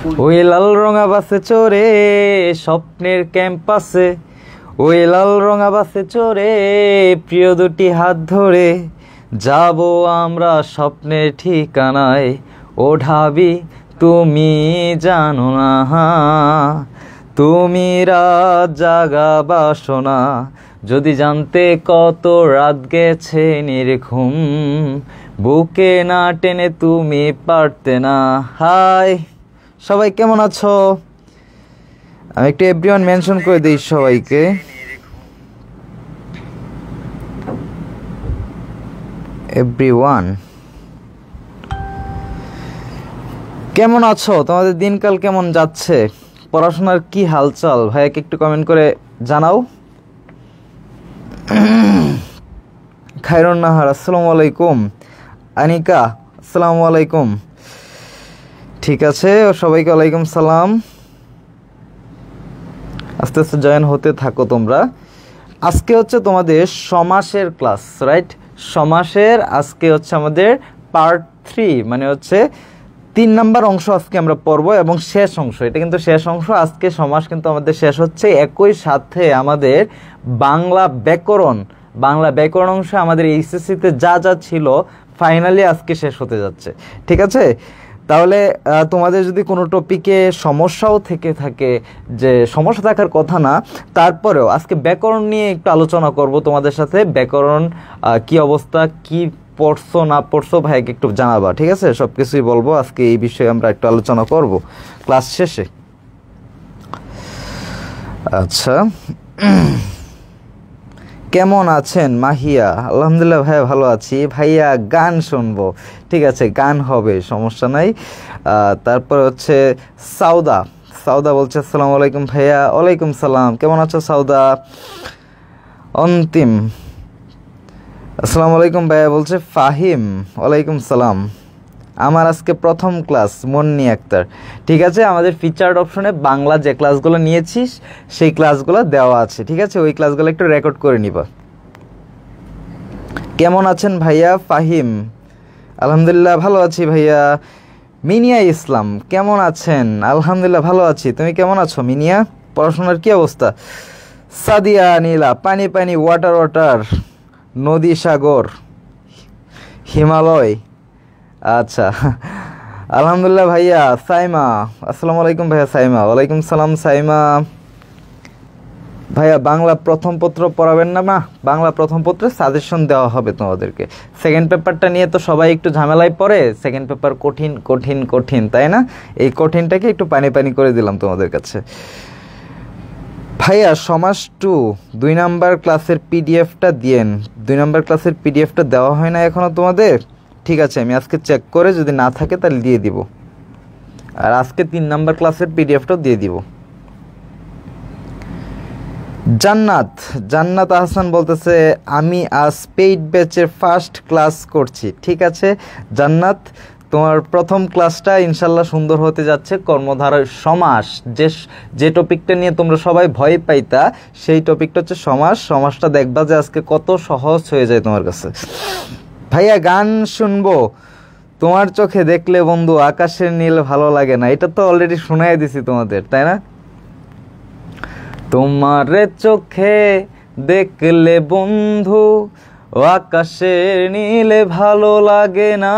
ওই লাল রঙা বাসে চড়ে স্বপ্নের ক্যাম্পাসে, ওই লাল রঙা বাসে চড়ে প্রিয় দুটি হাত ধরে যাব আমরা স্বপ্নের ঠিকানায়। ও ঢাবি তুমি জানো না, তুমি রাত জাগা বাসনা, যদি জানতে কত রাত গেছে নির্ঘুম, বুকে না টেনে তুমি পারতে না। হাই সবাই, কেমন আছো? আমি একটু এভরিওয়ান মেনশন করে দিই সবাইকে। এভরিওয়ান কেমন আছো? তোমাদের দিনকাল কেমন যাচ্ছে? পড়াশোনার কি হালচাল? ভাইয়াকে একটু কমেন্ট করে জানাও। খায়রুন নাহার আসসালামু আলাইকুম। আনিকা আসসালামু আলাইকুম। ঠিক আছে, সবাইকে ওয়ালাইকুম সালাম। আস্তে আস্তে জয়েন হতে থাকো তোমরা। আজকে হচ্ছে তোমাদের সমাসের ক্লাস, রাইট? সমাসের আজকে হচ্ছে আমাদের পার্ট 3, মানে হচ্ছে 3 নাম্বার অংশ আজকে আমরা পড়বো এবং শেষ অংশ। এটা কিন্তু শেষ অংশ, আজকে সমাস কিন্তু আমাদের শেষ হচ্ছে। একই সাথে আমাদের বাংলা ব্যাকরণ অংশে আমাদের এইচএসসিতে যা যা ছিল ফাইনালি আজকে শেষ হতে যাচ্ছে। ঠিক আছে, তাহলে তোমাদের যদি কোনো টপিকে সমস্যাও থেকে থাকে, যে সমস্যা থাকার কথা না, তারপরেও আজকে ব্যাকরণ নিয়ে একটু আলোচনা করব তোমাদের সাথে। ব্যাকরণ কি অবস্থা, কি পড়ছো না পড়ছো ভাইকে একটু জানাবা, ঠিক আছে? সব কিছুই বলবো আজকে, এই বিষয়ে আমরা একটু আলোচনা করব ক্লাস শেষে। আচ্ছা, কেমন আছেন মাহিয়া? আলহামদুলিল্লাহ ভাইয়া ভালো আছি। ভাইয়া গান শুনবো, ঠিক আছে, গান হবে, সমস্যা নাই। তারপর হচ্ছে সাউদা বলছে আসসালামু আলাইকুম ভাইয়া। ওয়ালাইকুম সালাম, কেমন আছো সাউদা? অন্তিম আসসালামু আলাইকুম ভাইয়া বলছে ফাহিম। ওয়ালাইকুম সালাম। আমার আজকে প্রথম ক্লাস, মুন্নি আক্তার। ঠিক আছে, আমাদের ফিচার্ড অপশনে বাংলা যে ক্লাসগুলো নিয়েছিস সেই ক্লাসগুলো দেওয়া আছে, ঠিক আছে? ওই ক্লাসগুলো একটু রেকর্ড করে নিবা। কেমন আছেন ভাইয়া? ফাহিম আলহামদুলিল্লাহ ভালো আছি ভাইয়া। মিনিয়া ইসলাম কেমন আছেন? আলহামদুলিল্লাহ ভালো আছি। তুমি কেমন আছো মিনিয়া? পড়াশোনার কি অবস্থা? সাদিয়া নীলা পানি পানি ওয়াটার নদী সাগর হিমালয়। আচ্ছা, আলহামদুলিল্লাহ ভাইয়া। সাইমা আসসালামু আলাইকুম ভাইয়া। সাইমা ওয়ালাইকুম সালাম। সাইমা ভাইয়া বাংলা প্রথম পত্র পড়াবেন না? মা, বাংলা প্রথম পত্রে সাজেশন দেওয়া হবে তোমাদেরকে। সেকেন্ড পেপারটা নিয়ে তো সবাই একটু ঝামেলায় পড়ে, সেকেন্ড পেপার কঠিন কঠিন কঠিন, তাই না? এই কঠিনটাকে একটু পানি পানি করে দিলাম তোমাদের কাছে। ভাইয়া সমাস 2 নাম্বার ক্লাসের পিডিএফটা দিয়েন। 2 নাম্বার ক্লাসের পিডিএফটা দেওয়া হয় না এখনো তোমাদের? ঠিক আছে, আমি আজকে চেক করে যদি না থাকে তাহলে দিয়ে দিব। আর আজকে 3 নাম্বার ক্লাসের পিডিএফটাও দিয়ে দিব। জান্নাত আহসান বলতেছে আমি আজ পেইড ব্যাচের ফার্স্ট ক্লাস করছি। ঠিক আছে জান্নাত, তোমার প্রথম ক্লাসটা ইনশাল্লাহ সুন্দর হতে যাচ্ছে। কর্মধারয় সমাস, যে টপিকটা নিয়ে তোমরা সবাই ভয় পাইতা, সেই টপিকটা হচ্ছে সমাসটা দেখবা যে আজকে কত সহজ হয়ে যায় তোমার কাছে। ভাইয়া গান শুনবো। তোমার চোখে দেখলে বন্ধু আকাশের নীল ভালো লাগে না, এটা তো অলরেডি শোনাই দিছি তোমাদের, তাই না? তোমার চোখে দেখলে বন্ধু আকাশের নীল ভালো লাগে না,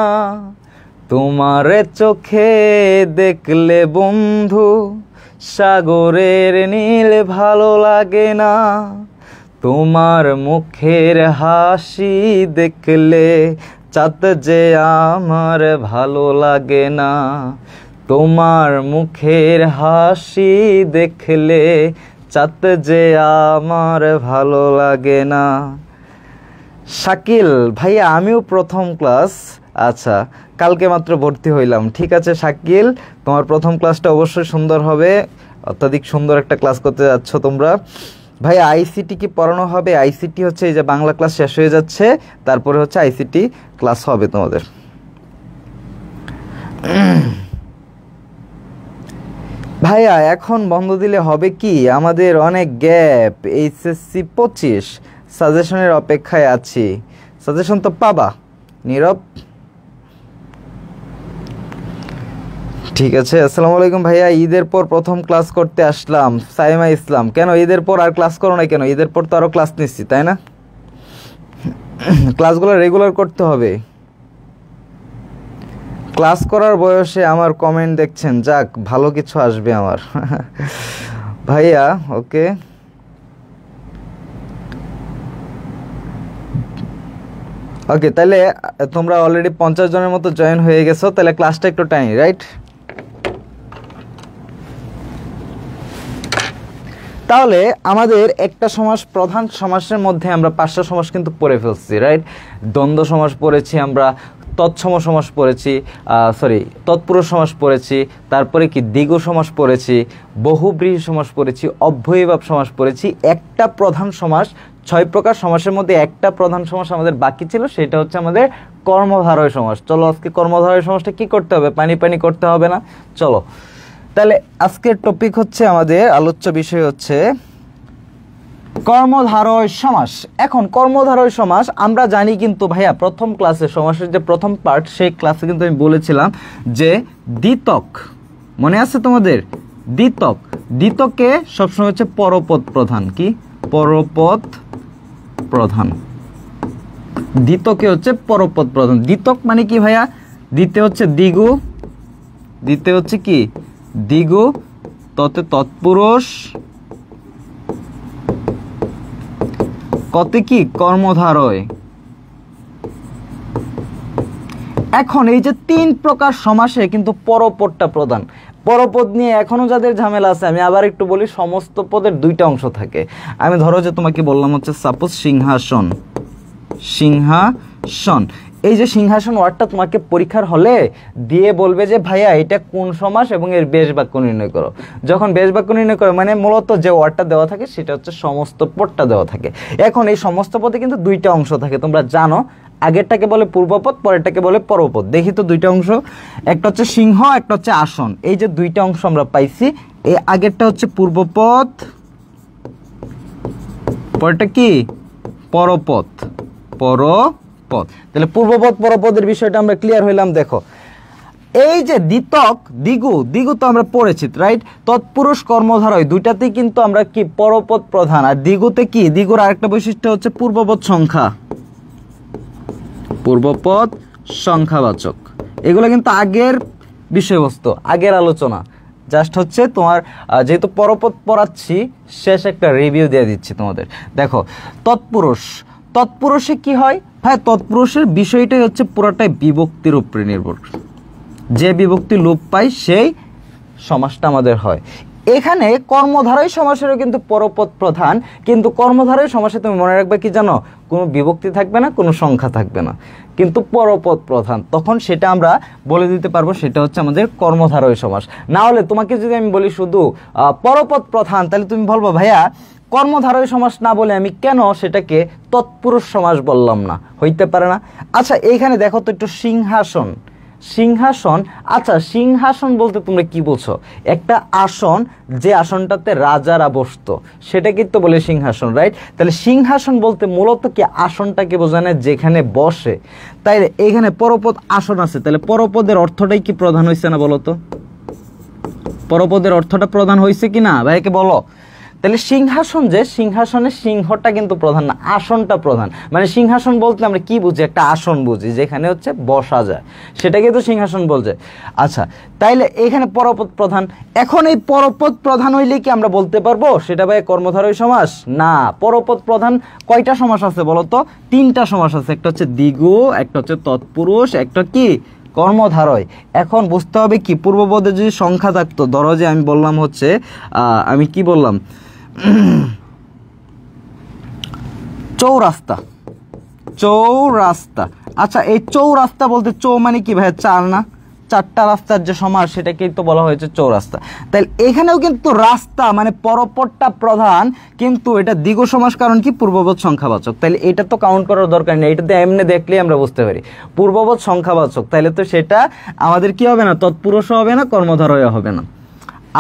তোমার চোখে দেখলে বন্ধু সাগরের নীল ভালো লাগে না, তোমার মুখের হাসি দেখলে চাঁদ যে আমার ভালো লাগে না, তোমার মুখের হাসি দেখলে চাঁদ যে আমার ভালো লাগে না। শাকিল ভাইয়া আমিও প্রথম ক্লাস। আচ্ছা, কালকে মাত্র ভর্তি হইলাম। ঠিক আছে শাকিল, তোমার প্রথম ক্লাসটা অবশ্যই সুন্দর হবে, অত্যাধিক সুন্দর একটা ক্লাস করতে যাচ্ছ তোমরা। ভাই আইসিটি কি পড়ানো হবে? আইসিটি হচ্ছে এই যে বাংলা ক্লাস শেষ হয়ে যাচ্ছে, তারপরে হচ্ছে আইসিটি ক্লাস হবে তোমাদের। ভাইয়া এখন বন্ধ দিলে হবে কি? আমাদের অনেক গ্যাপ, এইচএসসি 25 সাজেশনের অপেক্ষায় আছি। সাজেশন তো পাবা নীরব। ঠিক আছে। আসসালামু আলাইকুম ভাইয়া, ঈদের পর প্রথম ক্লাস করতে আসলাম। সাইমা ইসলাম, কেন ঈদের পর আর ক্লাস করো না কেন? ঈদের পর তো আরও ক্লাস নিচ্ছি, তাই না? ক্লাসগুলো রেগুলার করতে হবে। ক্লাস করার বয়সে আমার কমেন্ট দেখছেন, যাক ভালো কিছু আসবে আমার। ভাইয়া ওকে, ওকে তাহলে তোমরা অলরেডি 50 জনের মতো জয়েন হয়ে গেছো, তাহলে ক্লাসটা একটু টাইম, রাইট? তাহলে আমাদের একটা সমাস, প্রধান সমাসের মধ্যে আমরা 5টা সমাস কিন্তু পড়ে ফেলছি, রাইট? দ্বন্দ্ব সমাস পড়েছি আমরা, তৎসম সমাস পড়েছি, তৎপুরুষ সমাস পড়েছি, তারপরে কি দ্বিগু সমাস পড়েছি, বহুব্রীহি সমাস পড়েছি, অব্যয়ীভাব সমাস পড়েছি। একটা প্রধান সমাস, 6 প্রকার সমাসের মধ্যে একটা প্রধান সমাস আমাদের বাকি ছিল, সেটা হচ্ছে আমাদের কর্মধারয় সমাস। চলো আজকে কর্মধারয় সমাসটা কি করতে হবে? পানি পানি করতে হবে না? চলো তাহলে আজকের টপিক হচ্ছে, আমাদের আলোচ্য বিষয় হচ্ছে কর্মধারয় সমাস। এখন কর্মধারয় সমাস আমরা জানি কিন্তু ভাইয়া, প্রথম ক্লাসে সমাসের যে প্রথম পার্ট, সেই ক্লাসে কিন্তু আমি বলেছিলাম যে দ্বিতক, মনে আছে তোমাদের? দ্বিতক, দ্বিতকে সবসময় হচ্ছে পরপদ প্রধান। কি পরপদ প্রধান? দ্বিতকে হচ্ছে পরপদ প্রধান। দ্বিতক মানে কি ভাইয়া? দ্বিতে হচ্ছে দ্বিগু, দ্বিতে হচ্ছে কি দ্বিগু, ততে তৎপুরুষ, কতে কি কর্মধারয়। এখন এই যে 3 প্রকার সমাসে কিন্তু পরপদটা প্রধান। পরপদ নিয়ে এখনো যাদের ঝামেলা আছে, আমি আবার একটু বলি, সমস্ত পদের 2টা অংশ থাকে। আমি ধরো যে তোমাকে বললাম হচ্ছে সাপোজ সিংহাসন, সিংহাসন। এই যে সিংহাসন ওয়ার্ডটা তোমাকে পরীক্ষার হলে দিয়ে বলবে যে ভাইয়া এটা কোন সমাস এবং এর বেশ বাক্য নির্ণয় করো। যখন বেশ বাক্য নির্ণয় করো মানে মূলত যে ওয়ার্ডটা দেওয়া থাকে সেটা হচ্ছে সমস্ত পদটা দেওয়া থাকে। এখন এই সমস্ত পদে কিন্তু 2টা অংশ থাকে, তোমরা জানো। আগেরটাকে বলে পূর্বপদ, পরেরটাকে বলে পরপদ। দেখি তো 2টা অংশ, একটা হচ্ছে সিংহ, একটা হচ্ছে আসন। এই যে 2টা অংশ আমরা পাইছি, এই আগেরটা হচ্ছে পূর্বপদ, পরেরটা কি পরপদ, পরপদ। তাহলে পূর্বপদ পরপদের বিষয়টা আমরা ক্লিয়ার হইলাম। দেখো এই যে দ্বিতক, দ্বিগু, দ্বিগু তো আমরা পড়েছি, রাইট? তৎপুরুষ কর্মধারয় 2টাতেই কিন্তু আমরা কি পরপদ প্রধান। আর দ্বিগুতে কি, দ্বিগুর আরেকটা বৈশিষ্ট্য হচ্ছে পূর্বপদ সংখ্যা, পূর্বপদ সংখ্যাবাচক। এগুলো কিন্তু আগের বিষয়বস্তু, আগের আলোচনা। জাস্ট হচ্ছে তোমার যেহেতু পরপদ পড়াচ্ছি, শেষ একটা রিভিউ দিয়ে দিচ্ছি তোমাদের। দেখো তৎপুরুষ, তৎপুরুষে কি হয় ভাই? তৎপুরুষের বিষয়টাই হচ্ছে পুরোটাই বিভক্তির উপরে নির্ভর। যে বিভক্তি লোপ পায় সেই সমাসটা আমাদের হয়। এখানে কর্মধারয় সমাসেরও কিন্তু পরপদ প্রধান, কিন্তু কর্মধারয় সমাসে তুমি মনে রাখবে কি জানো? কোনো বিভক্তি থাকবে না, কোনো সংখ্যা থাকবে না, কিন্তু পরপদ প্রধান। তখন সেটা আমরা বলে দিতে পারবো সেটা হচ্ছে আমাদের কর্মধারয় সমাস। না হলে তোমাকে যদি আমি বলি শুধু পরপদ প্রধান, তাহলে তুমি বলবো ভাইয়া কর্মধারয় সমাস না বলে আমি কেন সেটাকে তৎপুরুষ সমাস বললাম না? হইতে পারে না। আচ্ছা এইখানে দেখো তো একটু, সিংহাসন, সিংহাসন। আচ্ছা সিংহাসন বলতে তোমরা কি বলছো? একটা আসন, যে আসনটাতে রাজারা বসতো সেটাকে তো বলে সিংহাসন, রাইট? তাহলে সিংহাসন বলতে মূলত কি আসনটাকে বোঝানো, যেখানে বসে। তাই এখানে পরপদ আসন আছে, তাহলে পরপদের অর্থটাই কি প্রধান হয়েছে না বলো তো? পরপদের অর্থটা প্রধান হয়েছে কি না ভাইকে বলো? তাহলে সিংহাসন, যে সিংহাসনের সিংহটা কিন্তু প্রধান না, আসনটা প্রধান। মানে সিংহাসন বলতে আমরা কি বুঝি? একটা আসন বুঝি যেখানে হচ্ছে বসা যায়, সেটাকে তো সিংহাসন বলছে। আচ্ছা তাইলে এখানে পরপদ প্রধান। এখন এই পরপদ প্রধান হইলে কি আমরা বলতে পারবো সেটা ভাই কর্মধারয় সমাস? না। পরপদ প্রধান কয়টা সমাস আছে বলো তো? 3টা সমাস আছে। একটা হচ্ছে দ্বিগু, একটা হচ্ছে তৎপুরুষ, একটা কি কর্মধারয়। এখন বুঝতে হবে কি, পূর্বপদে যদি সংখ্যা থাকতো, ধরো যে আমি বললাম হচ্ছে আমি কি বললাম, চৌরাস্তা, চৌরাস্তা। আচ্ছা এই চৌরাস্তা বলতে চৌ মানে কি ভাই? 4 না? 4টা রাস্তার যে সমাস সেটাকেই তো বলা হয়েছে চৌরাস্তা। তাহলে এখানেও কিন্তু রাস্তা মানে পরপদটা প্রধান, কিন্তু এটা দ্বিগু সমাস, কারণ কি পূর্বপদ সংখ্যাবাচক। তাহলে এটা তো কাউন্ট করার দরকার নেই, এটাতে এমনি দেখলেই আমরা বুঝতে পারি পূর্বপদ সংখ্যাবাচক। তাহলে তো সেটা আমাদের কি হবে না? তৎপুরুষ হবে না, কর্মধারয় হবে না।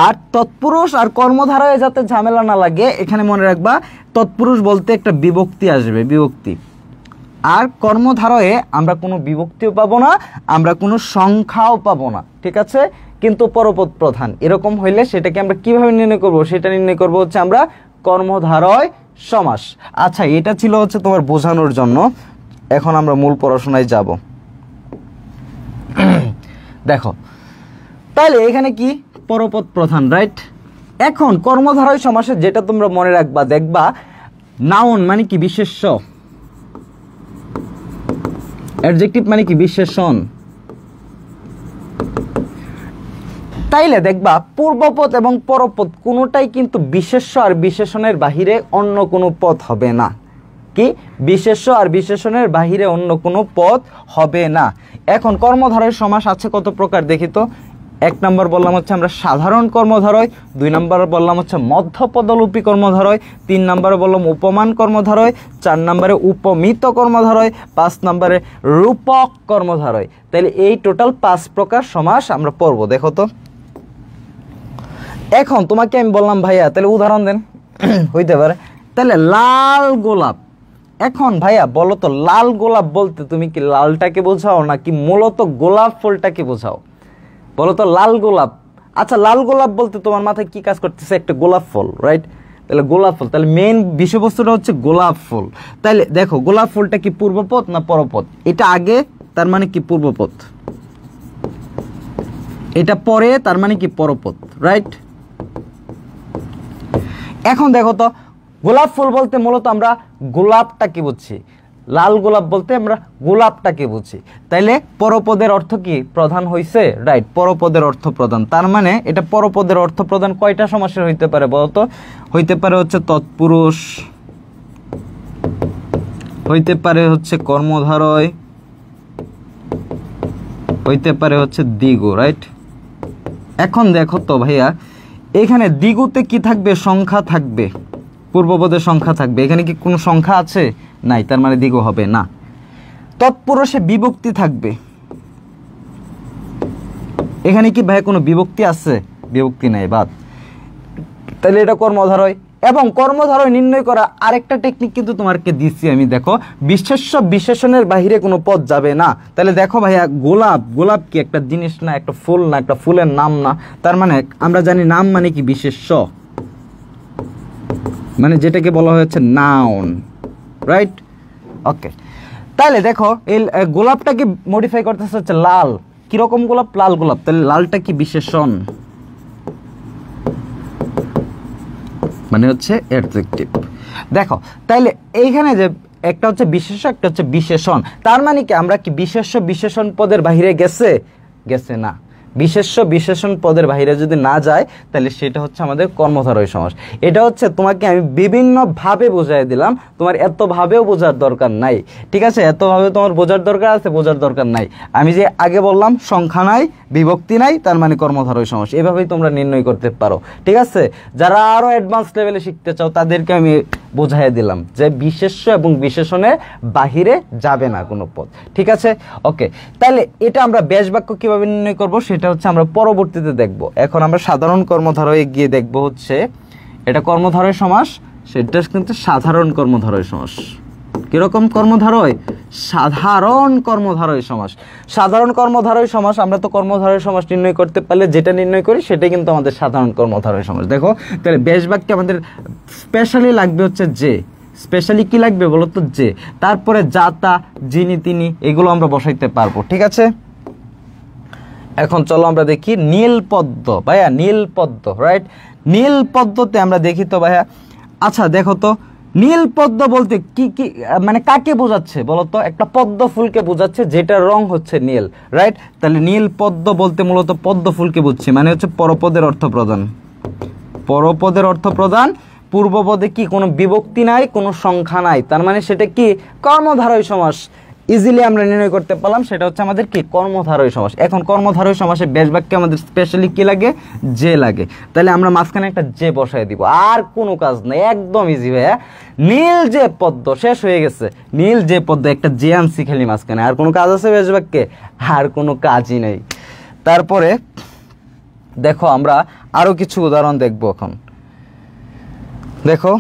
আর তৎপুরুষ আর কর্মধারয় যাতে ঝামেলা না লাগে, এখানে মনে রাখবা তৎপুরুষ বলতে একটা বিভক্তি আসবে, বিভক্তি। আর কর্মধারয়ে আমরা কোনো বিভক্তিও পাবো না, আমরা কোনো সংখ্যাও পাবো না, ঠিক আছে? কিন্তু পরপদ প্রধান, এরকম হইলে সেটাকে আমরা কিভাবে নির্ণয় করব? সেটা নির্ণয় করব হচ্ছে আমরা কর্মধারয় সমাস। আচ্ছা, এটা ছিল হচ্ছে তোমার বোঝানোর জন্য। এখন আমরা মূল পড়াশোনায় যাব। দেখো, তাহলে এখানে কি পরপদ প্রধান, রাইট? এখন কর্মধারয় সমাসে যেটা তোমরা মনে রাখবা, দেখবা নাউন মানে কি বিশেষ্য, অ্যাডজেক্টিভ মানে কি বিশেষণ। তাইলে দেখবা পূর্বপদ এবং পরপদ কোনোটাই কিন্তু বিশেষ্য আর বিশেষণের বাহিরে অন্য কোনো পদ হবে না। কি? বিশেষ্য আর বিশেষণের বাহিরে অন্য কোনো পদ হবে না। এখন কর্মধারয় সমাস আছে কত প্রকার দেখি তো। 1 নম্বর বললাম হচ্ছে আমরা সাধারণ কর্মধারয়, 2 নম্বর বললাম হচ্ছে মধ্যপদলোপী কর্মধারয়, 3 নম্বরে বললাম উপমান কর্মধারয়, 4 নম্বরে উপমিত কর্মধারয়, 5 নম্বরে রূপক কর্মধারয়। তাহলে এই টোটাল 5 প্রকার সমাস আমরা পড়ব। দেখো তো, এখন তোমাকে আমি বললাম ভাইয়া তাহলে উদাহরণ দেন। হইতে পারে তাহলে লাল গোলাপ। এখন ভাইয়া বলো তো, লাল গোলাপ বলতে তুমি কি লালটাকে বোঝাও নাকি মূলত গোলাপ ফুলটাকে বোঝাও? বলো তো, লাল গোলাপ। আচ্ছা, লাল গোলাপ বলতে তোমার মাথায় কি কাজ করতেছে? একটা গোলাপ ফুল, রাইট? তাহলে গোলাপ ফুল, তাহলে মেইন বিষয়বস্তুটা হচ্ছে গোলাপ ফুল। তাহলে দেখো, গোলাপ ফুলটা কি পূর্বপদ না পরপদ? এটা আগে, তার মানে কি পূর্বপদ। এটা পরে, তার মানে কি পরপদ, রাইট? এখন দেখো তো, গোলাপ ফুল বলতে মূলত আমরা গোলাপটাকে বুঝছি, লাল গোলাপ বলতে আমরা গোলাপটাকে বুঝি। তাইলে পরপদের অর্থ কি? প্রধান হইছে, রাইট? পরপদের অর্থ প্রধান। তার মানে এটা পরপদের অর্থ প্রধান কয়টা সমাসের হইতে পারে বলতো? হইতে পারে হচ্ছে তৎপুরুষ, হইতে পারে হচ্ছে কর্মধারয়, হইতে পারে হচ্ছে দ্বিগু, রাইট? এখন দেখো তো ভাইয়া, এখানে দ্বিগুতে কি থাকবে? সংখ্যা থাকবে, পূর্বপদের সংখ্যা থাকবে। এখানে কি কোনো সংখ্যা আছে? নাই, তার মানে দ্বিগু হবে না। তৎপুরুষে বিভক্তি থাকবে, এখানে কি ভাই কোনো বিভক্তি আছে? বিভক্তি নাই, বাদ। তাহলে এটা কর্মধারয়। এবং কর্মধারয় নির্ণয় করা আরেকটা টেকনিক কিন্তু তোমাকে দিচ্ছি আমি। দেখো, বিশেষ্য বিশেষণের বাহিরে কোনো পদ যাবে না। তাহলে দেখো ভাইয়া, গোলাপ, গোলাপ কি একটা জিনিস না, একটা ফুল না, একটা ফুলের নাম না? তার মানে আমরা জানি নাম মানে কি বিশেষ্য, মানে যেটাকে বলা হয়েছে নাউন, রাইট? ওকে, তাহলে দেখো এই গোলাপটাকে মডিফাই করতেছে হচ্ছে লাল। কিরকম গোলাপ? লাল গোলাপ। তাহলে লালটা কি বিশেষণ, মানে হচ্ছে অ্যাডজেক্টিভ। দেখো, তাইলে এইখানে যে একটা হচ্ছে বিশেষ্য, একটা হচ্ছে বিশেষণ। তার মানে কি আমরা কি বিশেষ্য বিশেষণ পদের বাহিরে গেছে? গেছে না। বিশেষ্য বিশেষণ পদের বাহিরে যদি না যায়, তাহলে সেটা হচ্ছে আমাদের কর্মধারয় সমাস। এটা হচ্ছে তোমাকে আমি বিভিন্নভাবে বোঝাই দিলাম, তোমার এতভাবেও বোঝার দরকার নাই, ঠিক আছে? এতভাবে তোমার বোঝার দরকার আছে, বোঝার দরকার নাই। আমি যে আগে বললাম সংখ্যা নাই, বিভক্তি নাই, তার মানে কর্মধারয় সমাস। এভাবেই তোমরা নির্ণয় করতে পারো, ঠিক আছে? যারা আরো অ্যাডভান্স লেভেলে শিখতে চাও তাদেরকে আমি বোঝাই দিলাম যে বিশেষ্য এবং বিশেষণের বাহিরে যাবে না কোনো পদ, ঠিক আছে? ওকে, তাহলে এটা আমরা ব্যাস বাক্য কিভাবে নির্ণয় করব সেটা হচ্ছে আমরা পরবর্তীতে দেখব। এখন আমরা সাধারণ কর্মধারয়ে গিয়ে দেখব হচ্ছে এটা কর্মধারয় সমাস, সেটা কিন্তু সাধারণ কর্মধারয় সমাস। কিরকম কর্মধারয়? সাধারণ কর্মধারয় সমাস। সাধারণ কর্মধারয় সমাস, আমরা তো কর্মধারয় সমাস নির্ণয় করতে পারলে যেটা নির্ণয় করি সেটাই কিন্তু আমাদের সাধারণ কর্মধারয় সমাস। দেখো, তাহলে ব্যাস বাক্যে আমাদের স্পেশালি লাগবে হচ্ছে যে, স্পেশালি কি লাগবে বলো তো? যে। তারপরে যাতা, যিনি, তিনি, এগুলো আমরা বসাইতে পারবো, ঠিক আছে? এখন চলো আমরা দেখি নীলপদ্ম। ভাইয়া নীলপদ্ম, রাইট? নীলপদ্মতে আমরা দেখি তো ভাইয়া। আচ্ছা দেখো তো, নীলপদ্ম বলতে কি কি মানে কাকে বোঝাচ্ছে বলতো? একটা পদ্ম ফুলকে বোঝাচ্ছে যেটার রং হচ্ছে নীল, রাইট? তাহলে নীলপদ্ম বলতে মূলত পদ্ম ফুলকে বুঝছি, মানে হচ্ছে পরপদের অর্থ প্রদান। পরপদের অর্থ প্রদান, পূর্বপদে কি কোনো বিভক্তি নাই, কোনো সংখ্যা নাই, তার মানে সেটা কি কর্মধারয় সমাস। ইজিলি আমরা নির্ণয় করতে পারলাম সেটা হচ্ছে আমাদের কি কর্মধারয় সমাস। এখন কর্মধারয় সমাসে ব্যাস বাক্যে আমাদের স্পেশালি কি লাগে? যে লাগে। তাহলে আমরা মাঝখানে একটা যে বসায় দিব, আর কোনো কাজ নাই, একদম ইজি ভাইয়া। নীল যে পদ্ম, শেষ হয়ে গেছে। নীল যে পদ্ম, একটা যে আনছি খালি মাঝখানে। আর কোনো কাজ আছে ব্যাস বাক্যে? আর কোনো কাজই নেই। তারপরে দেখো আমরা আরো কিছু উদাহরণ দেখবো এখন। দেখো,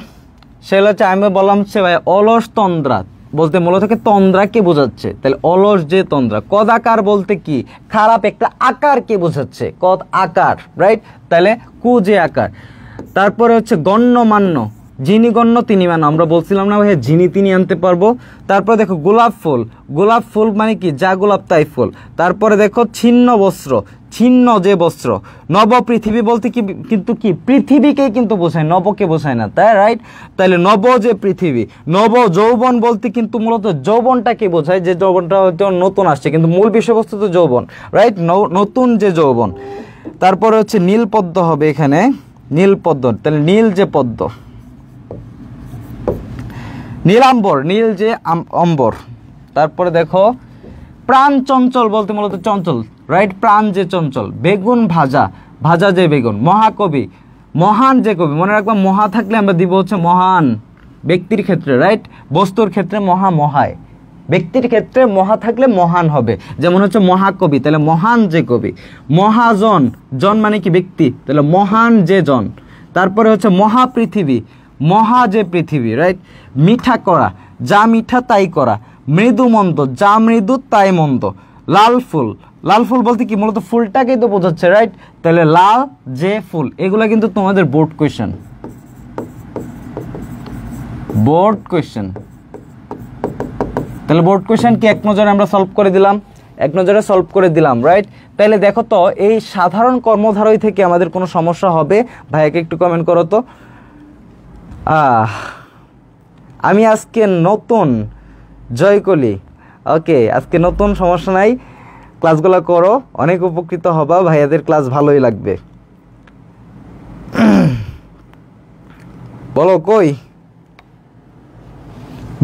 সেটা হচ্ছে আমি বললাম হচ্ছে ভাই অলস তন্দ্রা। বলতে মূলত তন্দ্রাকে বোঝাচ্ছে, তাহলে অলস যে তন্দ্রা। কদাকার বলতে কি, খারাপ একটা আকারকে বোঝাচ্ছে, কদ আকার, রাইট। তাহলে কু যে আকার। তারপরে হচ্ছে গণ্যমান্য, যিনি গণ্য তিনি মান্য, আমরা বলছিলাম না ভাইয়া যিনি তিনি আনতে পারবো। তারপরে দেখো গোলাপ ফুল, গোলাপ ফুল মানে কি যা গোলাপ তাই ফুল। তারপরে দেখো ছিন্ন বস্ত্র, ছিন্ন যে বস্ত্র। নব পৃথিবী বলতে কি কিন্তু কি পৃথিবীকে কিন্তু বোঝায়, নবকে বোঝায় না, তাই রাইট। তাহলে নব যে পৃথিবী। নব যৌবন বলতে কিন্তু মূলত যৌবনটাকে বোঝায়, যে যৌবনটা হয়তো নতুন আসছে, কিন্তু মূল বিষয়বস্তু তো যৌবন, রাইট, নতুন যে যৌবন। তারপরে হচ্ছে নীল পদ্ম হবে এখানে, নীল পদ্ম, তাহলে নীল যে পদ্ম। নীলাম্বর, নীল যে অম্বর। তারপরে দেখো প্রাণ চঞ্চল বলতে মূলত চঞ্চল, রাইট, প্রাণ যে চঞ্চল। বেগুন ভাজা, ভাজা যে বেগুন। মহাকবি, মহান যে কবি, মনে রাখবা মহা থাকলে আমরা দিব হচ্ছে মহান, ব্যক্তির ক্ষেত্রে, রাইট, বস্তুর ক্ষেত্রে মহা মহায়, ব্যক্তির ক্ষেত্রে মহা থাকলে মহান হবে, যেমন হচ্ছে মহাকবি, তাহলে মহান যে কবি। মহাজন, জন মানে কি ব্যক্তি, তাহলে মহান যে জন। তারপরে হচ্ছে মহাপৃথিবী, মহা যে পৃথিবী, রাইট। মিঠা করা, যা মিঠা তাই করা। মৃদু মন্দ, যা মৃদু তাই মন্দ। লাল ফুল, লাল ফুল বলতে কি মূলত ফুলটাকেই তো বোঝাচ্ছে, রাইট। তাহলে লাল যে ফুল। এগুলা কিন্তু তোমাদের বোর্ড কোয়েশ্চেন, বোর্ড কোয়েশ্চেন। তাহলে বোর্ড কোয়েশ্চেন কি এক নজরে আমরা সলভ করে দিলাম, এক নজরে সলভ করে দিলাম, রাইট। তাহলে দেখো তো এই সাধারণ কর্মধারয় থেকে আমাদের কোনো সমস্যা হবে? ভাইয়াকে একটু কমেন্ট করো তো। আমি আজকে নতুন, জয়কলি, ওকে, আজকে নতুন, সমস্যা নাই, ক্লাসগুলো করো, অনেক উপকৃত হবা, ভাইয়াদের ক্লাস ভালোই লাগবে। বলো কই?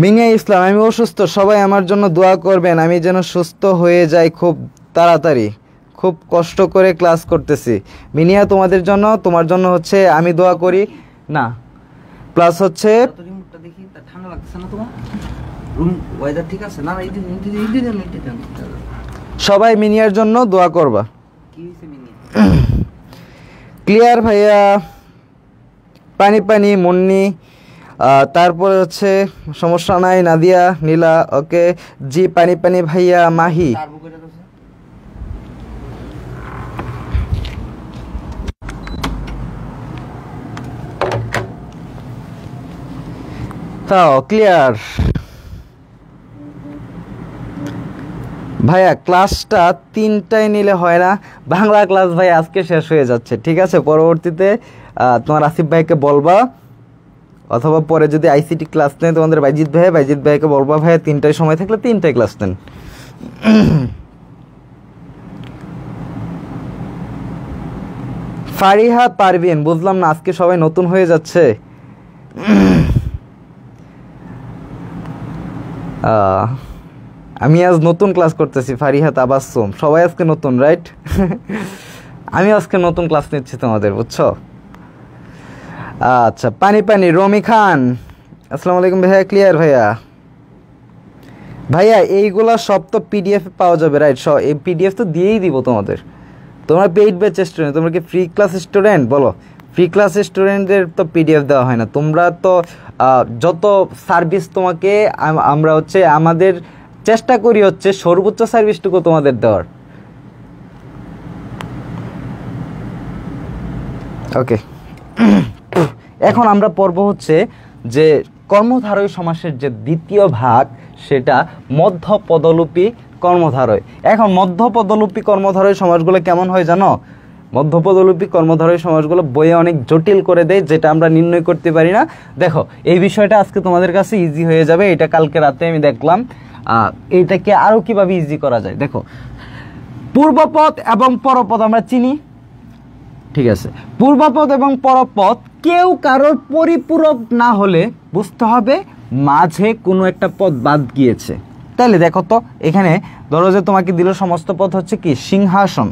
মিনিয়া ইসলাম, আমি অসুস্থ, সবাই আমার জন্য দোয়া করবেন, আমি যেন সুস্থ হয়ে যাই খুব তাড়াতাড়ি, খুব কষ্ট করে ক্লাস করতেছি। মিনিয়া তোমাদের জন্য, তোমার জন্য হচ্ছে আমি দোয়া করি না, প্লাস হচ্ছে ঠান্ডা লাগছে না তোমার? রুম ওয়েদার ঠিক আছে না? সবাই মিনিয়ার জন্য দোয়া করবা। কি হইছে মিনিয়া? ক্লিয়ার ভাইয়া, পানি পানি মুন্নি, তারপরে হচ্ছে সমস্যা নাই, নাদিয়া, নীলা, ওকে জি, পানি পানি ভাইয়া, মাহি। তাও ক্লিয়ার ভাইয়া। ক্লাসটা 3টায় নিলে হয় না? বাংলা ক্লাস ভাই আজকে শেষ হয়ে যাচ্ছে, ঠিক আছে, পরবর্তীতে তোমার আসিফ ভাইকে বলবা, অথবা পরে যদি আইসিটি ক্লাস নেন তোমাদের বাইজিৎ ভাইকে বলবা ভাইয়া 3টায় সময় থাকলে 3টায় ক্লাস নেন। ফারিহা পারভিন, বুঝলাম না, আজকে সবাই নতুন হয়ে যাচ্ছে। আমি আজ নতুন ক্লাস করতেছি, ফারিহা তাবাসসুম, সবাই আজকে নতুন, রাইট। আমি আজকে নতুন ক্লাস নিচ্ছি তোমাদের, বুঝছো? আচ্ছা, পানি পানি, রমি খান, আসসালামু আলাইকুম ভাইয়া। ক্লিয়ার ভাইয়া। ভাইয়া এইগুলা সব তো পিডিএফ পাওয়া যাবে, রাইট? এই পিডিএফ তো দিয়েই দিব তোমাদের। তোমরা পেইড ব্যাচ স্টুডেন্ট, তোমরা কি ফ্রি ক্লাস স্টুডেন্ট? বলো, ফ্রি ক্লাস স্টুডেন্টদের তো পিডিএফ দেওয়া হয় না। তোমরা তো যত সার্ভিস তোমাকে আমরা হচ্ছে আমাদের চেষ্টা করি হচ্ছে সর্বোচ্চ সার্ভিসটুকু তোমাদের দেওয়ার। ওকে, এখন আমরা পড়ব হচ্ছে যে কর্মধারয় সমাসের যে দ্বিতীয় ভাগ, সেটা মধ্যপদলোপী কর্মধারয়। এখন মধ্যপদলোপী কর্মধারয় সমাসগুলো কেমন হয় জানো? মধ্যপদলোপী কর্মধারয় সমাসগুলো বইয়ে অনেক জটিল করে দেয়, যেটা আমরা নির্ণয় করতে পারি না। দেখো, এই বিষয়টা আজকে তোমাদের কাছে ইজি হয়ে যাবে। এটা কালকে রাতে আমি দেখলাম, এইটাকে আরও কিভাবে ইজি করা যায়। দেখো, পূর্বপদ এবং পরপদ আমরা চিনি, ঠিক আছে। পূর্বপদ এবং পরপদ কেউ কারোর পরিপূরক না হলে বুঝতে হবে মাঝে কোনো একটা পদ বাদ গিয়েছে। তাহলে দেখো তো, এখানে ধরো যে তোমাকে দিল সমস্ত পদ হচ্ছে কি সিংহাসন,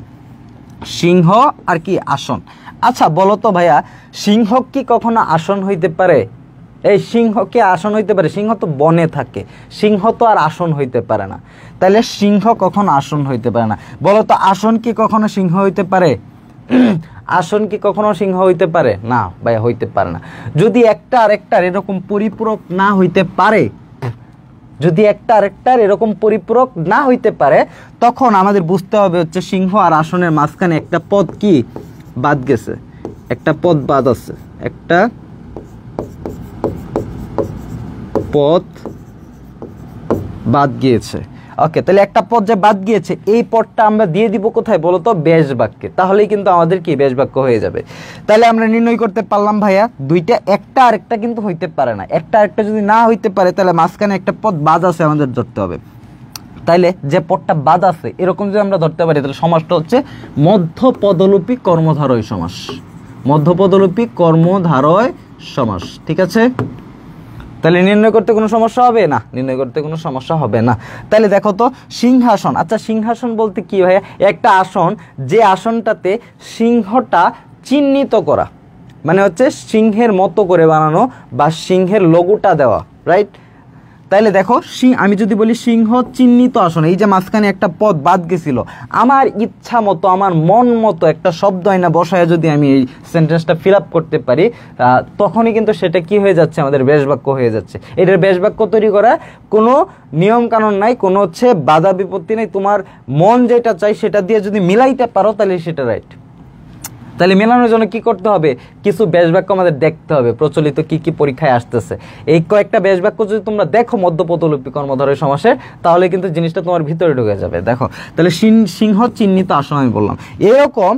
সিংহ আর কি আসন। আচ্ছা বলো তো ভাইয়া, সিংহ কি কখনো আসন হইতে পারে? এই সিংহ কি আসন হইতে পারে? সিংহ তো বনে থাকে, সিংহ তো আর আসন হইতে পারে না। তাহলে সিংহ কখনো আসন হইতে পারে না। বলো তো, আসন কি কখনো সিংহ হইতে পারে? আসন কি কখনো সিংহ হইতে পারে? না ভাইয়া, হইতে পারে না। যদি একটা আর একটার এরকম পরিপূরক না হইতে পারে, যদি একটা আরেকটার এরকম পরিপূরক না হইতে পারে তখন আমাদের বুঝতে হবে হচ্ছে সিংহ আর আসনের মাঝখানে একটা পদ কি বাদ গেছে, একটা পদ বাদ আছে, একটা পদ বাদ গিয়েছে। ওকে, তাহলে একটা পদ যে বাদ গিয়েছে এই পদটা আমরা দিয়ে দিব কোথায় বলো তো, বেশ বাক্যে, তাহলেই কিন্তু আমাদের কি বেশ বাক্য হয়ে যাবে। তাহলে আমরা নির্ণয় করতে পারলাম ভাইয়া দুইটা, একটা আরেকটা কিন্তু হইতে পারে না, একটা আরেকটা যদি না হইতে পারে তাহলে মাঝখানে একটা পদ বাদ আছে আমাদের ধরতে হবে। তাইলে যে পদটা বাদ আছে এরকম যদি আমরা ধরতে পারি তাহলে সমাসটা হচ্ছে মধ্যপদলোপী কর্মধারয় সমাস, মধ্যপদলোপী কর্মধারয় সমাস। ঠিক আছে, তাহলে নির্ণয় করতে কোনো সমস্যা হবে না, নির্ণয় করতে কোনো সমস্যা হবে না। তাহলে দেখো তো সিংহাসন, আচ্ছা সিংহাসন বলতে কি ভাইয়া, একটা আসন যে আসনটাতে সিংহটা চিহ্নিত করা, মানে হচ্ছে সিংহের মতো করে বানানো বা সিংহের লোগোটা দেওয়া, রাইট। তাইলে দেখো আমি যদি বলি সিংহ চিহ্নিত আসন, এই যে মাঝখানে একটা পদ বাদ গেছিল, আমার ইচ্ছা মতো আমার মন মতো একটা শব্দ আইনা বসায় যদি আমি এই সেন্টেন্সটা ফিল আপ করতে পারি তখনই কিন্তু সেটা কি হয়ে যাচ্ছে, আমাদের বেশ বাক্য হয়ে যাচ্ছে। এটার বেশ বাক্য তৈরি করা কোনো নিয়ম কানুন নাই, কোনো হচ্ছে বাধা বিপত্তি নেই, তোমার মন যেটা চাই সেটা দিয়ে যদি মিলাইতে পারো তাহলে সেটা রাইট। তাহলে মেলানোর জন্য কি করতে হবে, কিছু বেশ বাক্য আমাদের দেখতে হবে প্রচলিত কি কি পরীক্ষায় আসতেছে। এই কয়েকটা বেশ বাক্য যদি তোমরা দেখো মধ্যপদলোপী কর্মধারয় সমাসের তাহলে কিন্তু জিনিসটা তোমার ভিতরে ঢুকে যাবে। দেখো তাহলে সিংহ চিহ্নিত আসন আমি বললাম, এরকম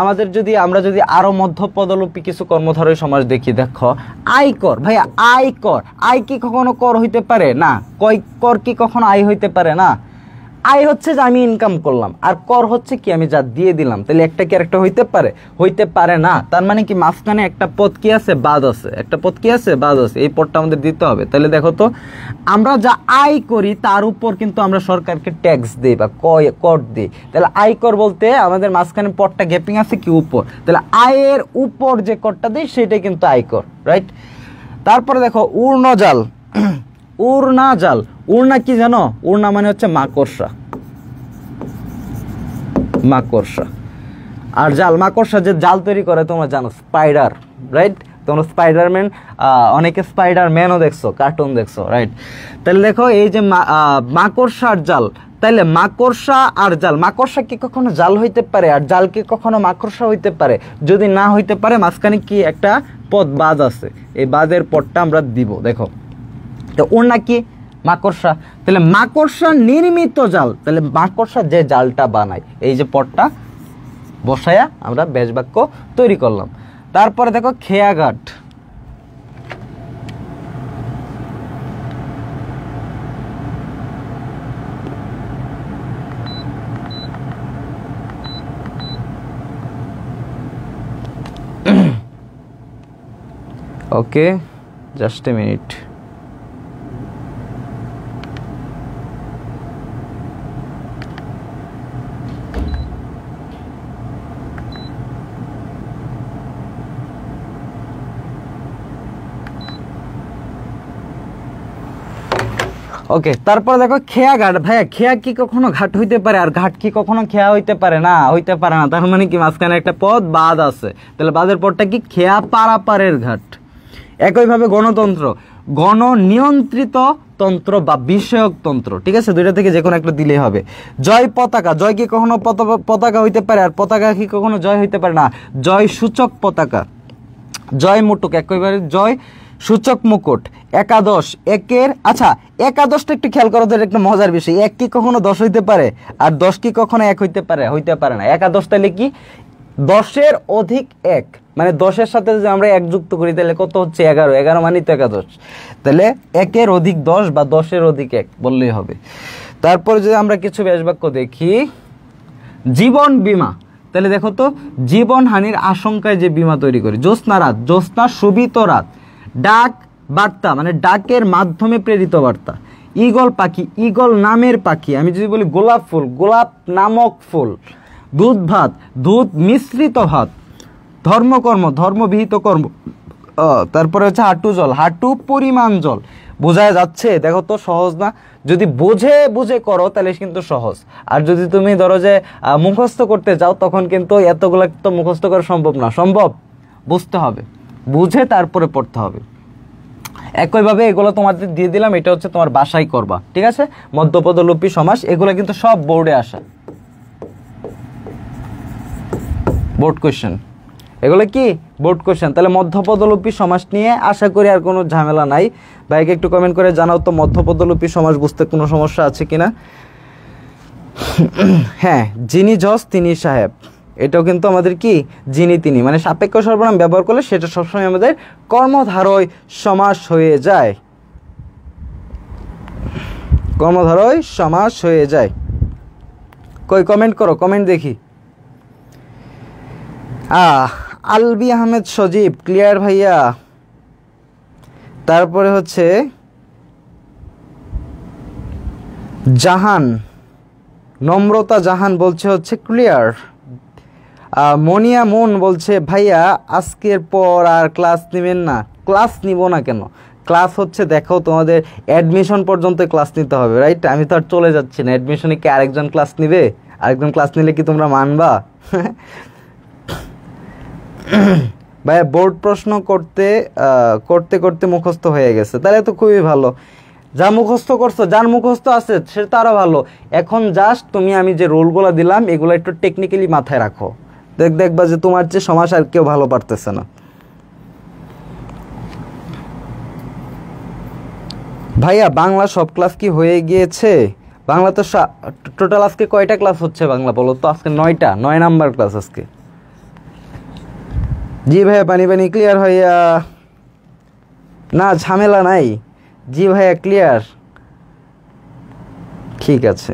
আমাদের যদি আমরা যদি আরো মধ্যপদলোপী কিছু কর্মধারয় সমাস দেখি, দেখো আয়কর, ভাইয়া আয়কর, আয় কি কখনো কর হইতে পারে না, কর কি কখনো আয় হইতে পারে না। আয় হচ্ছে যে আমি ইনকাম করলাম, আর কর হচ্ছে কি আমি যা দিয়ে দিলাম, তাহলে একটা কি আরেকটা হইতে পারে, হইতে পারে না। তার মানে কি মাঝখানে একটা পদ কি আছে, বাদ আছে, একটা পদ কি আছে, বাদ আছে, এই পদটা আমাদের দিতে হবে। তাহলে দেখো তো আমরা যা আয় করি তার উপর কিন্তু আমরা সরকারকে ট্যাক্স দিই বা কর দিই, তাহলে আয়কর বলতে আমাদের মাঝখানে পদটা গ্যাপিং আছে কি উপর, তাহলে আয়ের উপর যে করটা দিই সেটাই কিন্তু আয়কর, রাইট। তারপরে দেখো উর্ণজাল, উড়না জাল, উড়না কি জানো, উড়না মানে হচ্ছে মাকড়সা, মাকড়সা। আর জাল, মাকড়সা যে জাল তৈরি করে তোমরা জানো, স্পাইডার, রাইট। তোমরা স্পাইডারম্যান, অনেকে স্পাইডারম্যানও দেখছো, কার্টুন দেখছো, রাইট। তাহলে দেখো এই যে মাকড়সার জাল, তাইলে মাকড়সা আর জাল, মাকড়সা কি কখনো জাল হইতে পারে আর জাল কি কখনো মাকড়সা হইতে পারে, যদি না হইতে পারে মাঝখানে কি একটা পদ বাদ আছে, এই বাদের পদটা আমরা দিব। দেখো তো ওড়না কি মাকড়সা, তাহলে মাকড়সা নির্মিত জাল, তাহলে মাকড়সা যে জালটা বানায় এই যে পদটা বসায়া আমরা বেশ বাক্য তৈরি করলাম। তারপরে দেখো খেয়াঘাট, ওকে জাস্ট এ মিনিট। ওকে, তারপরে দেখো খেয়া ঘাট, ভাইয়া খেয়া কি কখনো ঘাট হইতে পারে আর ঘাট কি কখনো খেয়া হইতে পারে না, হইতে পারে না। তার মানে কি মাঝখানে একটা পদ বাদ আছে, তাহলে বাদের পদটা কি খেয়া পারাপারের ঘাট। একইভাবে গণতন্ত্র, গণ নিয়ন্ত্রিত তন্ত্র বা বিষয়ক তন্ত্র, ঠিক আছে, দুইটা থেকে যে কোনো একটা দিলেই হবে। জয় পতাকা, জয় কি কখনো পতাকা হইতে পারে আর পতাকা কি কখনো জয় হইতে পারে না, জয় সূচক পতাকা। জয় মুটুক, একইভাবে জয় সূচক মুকুট। একাদশ, একের, আচ্ছা একাদশটা একটু খেয়াল করো, একটা মজার বিষয়, এক কি কখনো 10 হইতে পারে আর 10 কি কখনো 1 হইতে পারে, হইতে পারে না। একাদশ তাহলে কি 10-এর অধিক 1, মানে 10-এর সাথে যদি আমরা 1 যুক্ত করি তাহলে কত হচ্ছে 11, 11 মানে তো একাদশ, তাহলে 1-এর অধিক 10 বা 10-এর অধিক 1 বললেই হবে। তারপরে যদি আমরা কিছু বেশ বাক্য দেখি, জীবন বীমা, তাহলে দেখো তো জীবন হানির আশঙ্কায় যে বীমা তৈরি করি। জ্যোৎস্না রাত, জ্যোৎস্না শোভিত রাত। ডাক বার্তা, মানে ডাকের মাধ্যমে প্রেরিত বার্তা। ঈগল পাখি, ঈগল নামের পাখি। আমি যদি বলি গোলাপ ফুল, গোলাপ নামক ফুল। দুধ ভাত, দুধ মিশ্রিত ভাত। ধর্মকর্ম, ধর্মবিহিত কর্ম। তারপরে হচ্ছে হাঁটু জল, হাঁটু পরিমাণ জল। বোঝা যাচ্ছে? দেখো তো সহজ না? যদি বুঝে বুঝে করো তাহলে কিন্তু সহজ, আর যদি তুমি ধরো যে মুখস্থ করতে যাও তখন কিন্তু এতগুলো তো মুখস্থ করা সম্ভব না। সম্ভব? বুঝতে হবে, বুঝে তারপরে পড়তে হবে। একইভাবে এগুলো তোমাদের দিয়ে দিলাম, এটা হচ্ছে তোমার বাসায় করবা, ঠিক আছে। মধ্যপদলোপী সমাস এগুলো কিন্তু সব বোর্ডে আসে, বোর্ড কোশ্চেন, এগুলো কি বোর্ড কোশ্চেন। তাহলে মধ্যপদলোপী সমাস নিয়ে আশা করি আর কোনো ঝামেলা নাই। ভাইকে একটু কমেন্ট করে জানাও তো মধ্যপদলোপী সমাস বুঝতে কোনো সমস্যা আছে কিনা। হ্যাঁ, যিনি জজ তিনি সাহেব, এটাও কিন্তু আমাদের কি যিনি তিনি, মানে সাপেক্ষ সর্বনাম ব্যবহার করলে সেটা সবসময় আমাদের কর্মধারয় সমাস হয়ে যায়, কর্মধারয় সমাস হয়ে যায়। কই কমেন্ট করো, কমেন্ট দেখি। আলবি আহমেদ সজীব, ক্লিয়ার ভাইয়া। তারপরে হচ্ছে জাহান, নম্রতা জাহান বলছে হচ্ছে ক্লিয়ার। মনিয়া মন বলছে ভাইয়া আজকের পর আর ক্লাস নেবেন না। ক্লাস নিব না কেন, ক্লাস হচ্ছে দেখো তোমাদের অ্যাডমিশন পর্যন্ত ক্লাস নিতে হবে, রাইট। আমি তো আর চলে যাচ্ছি না, অ্যাডমিশনে কি আরেকজন ক্লাস নিবে? আরেকজন ক্লাস নিলে কি তোমরা মানবা? ভাইয়া বোর্ড প্রশ্ন করতে করতে করতে মুখস্থ হয়ে গেছে, তাহলে তো খুবই ভালো। যা মুখস্থ করছো, যার মুখস্থ আছে সেটা তো আরও ভালো। এখন জাস্ট তুমি আমি যে রোলগুলো দিলাম এগুলো একটু টেকনিক্যালি মাথায় রাখো, দেখবা যে তোমার চেয়ে সমাস আর কেউ ভালো পারতেছে না। ভাইয়া বাংলা সব ক্লাস কি হয়ে গিয়েছে? বাংলা তো টোটাল আজকে কয়টা ক্লাস হচ্ছে বাংলা বলো তো? আজকে 9টা, 9 নাম্বার ক্লাস আজকে। জি ভাইয়া পানি পানি ক্লিয়ার ভাইয়া, না ঝামেলা নাই। জি ভাইয়া ক্লিয়ার, ঠিক আছে।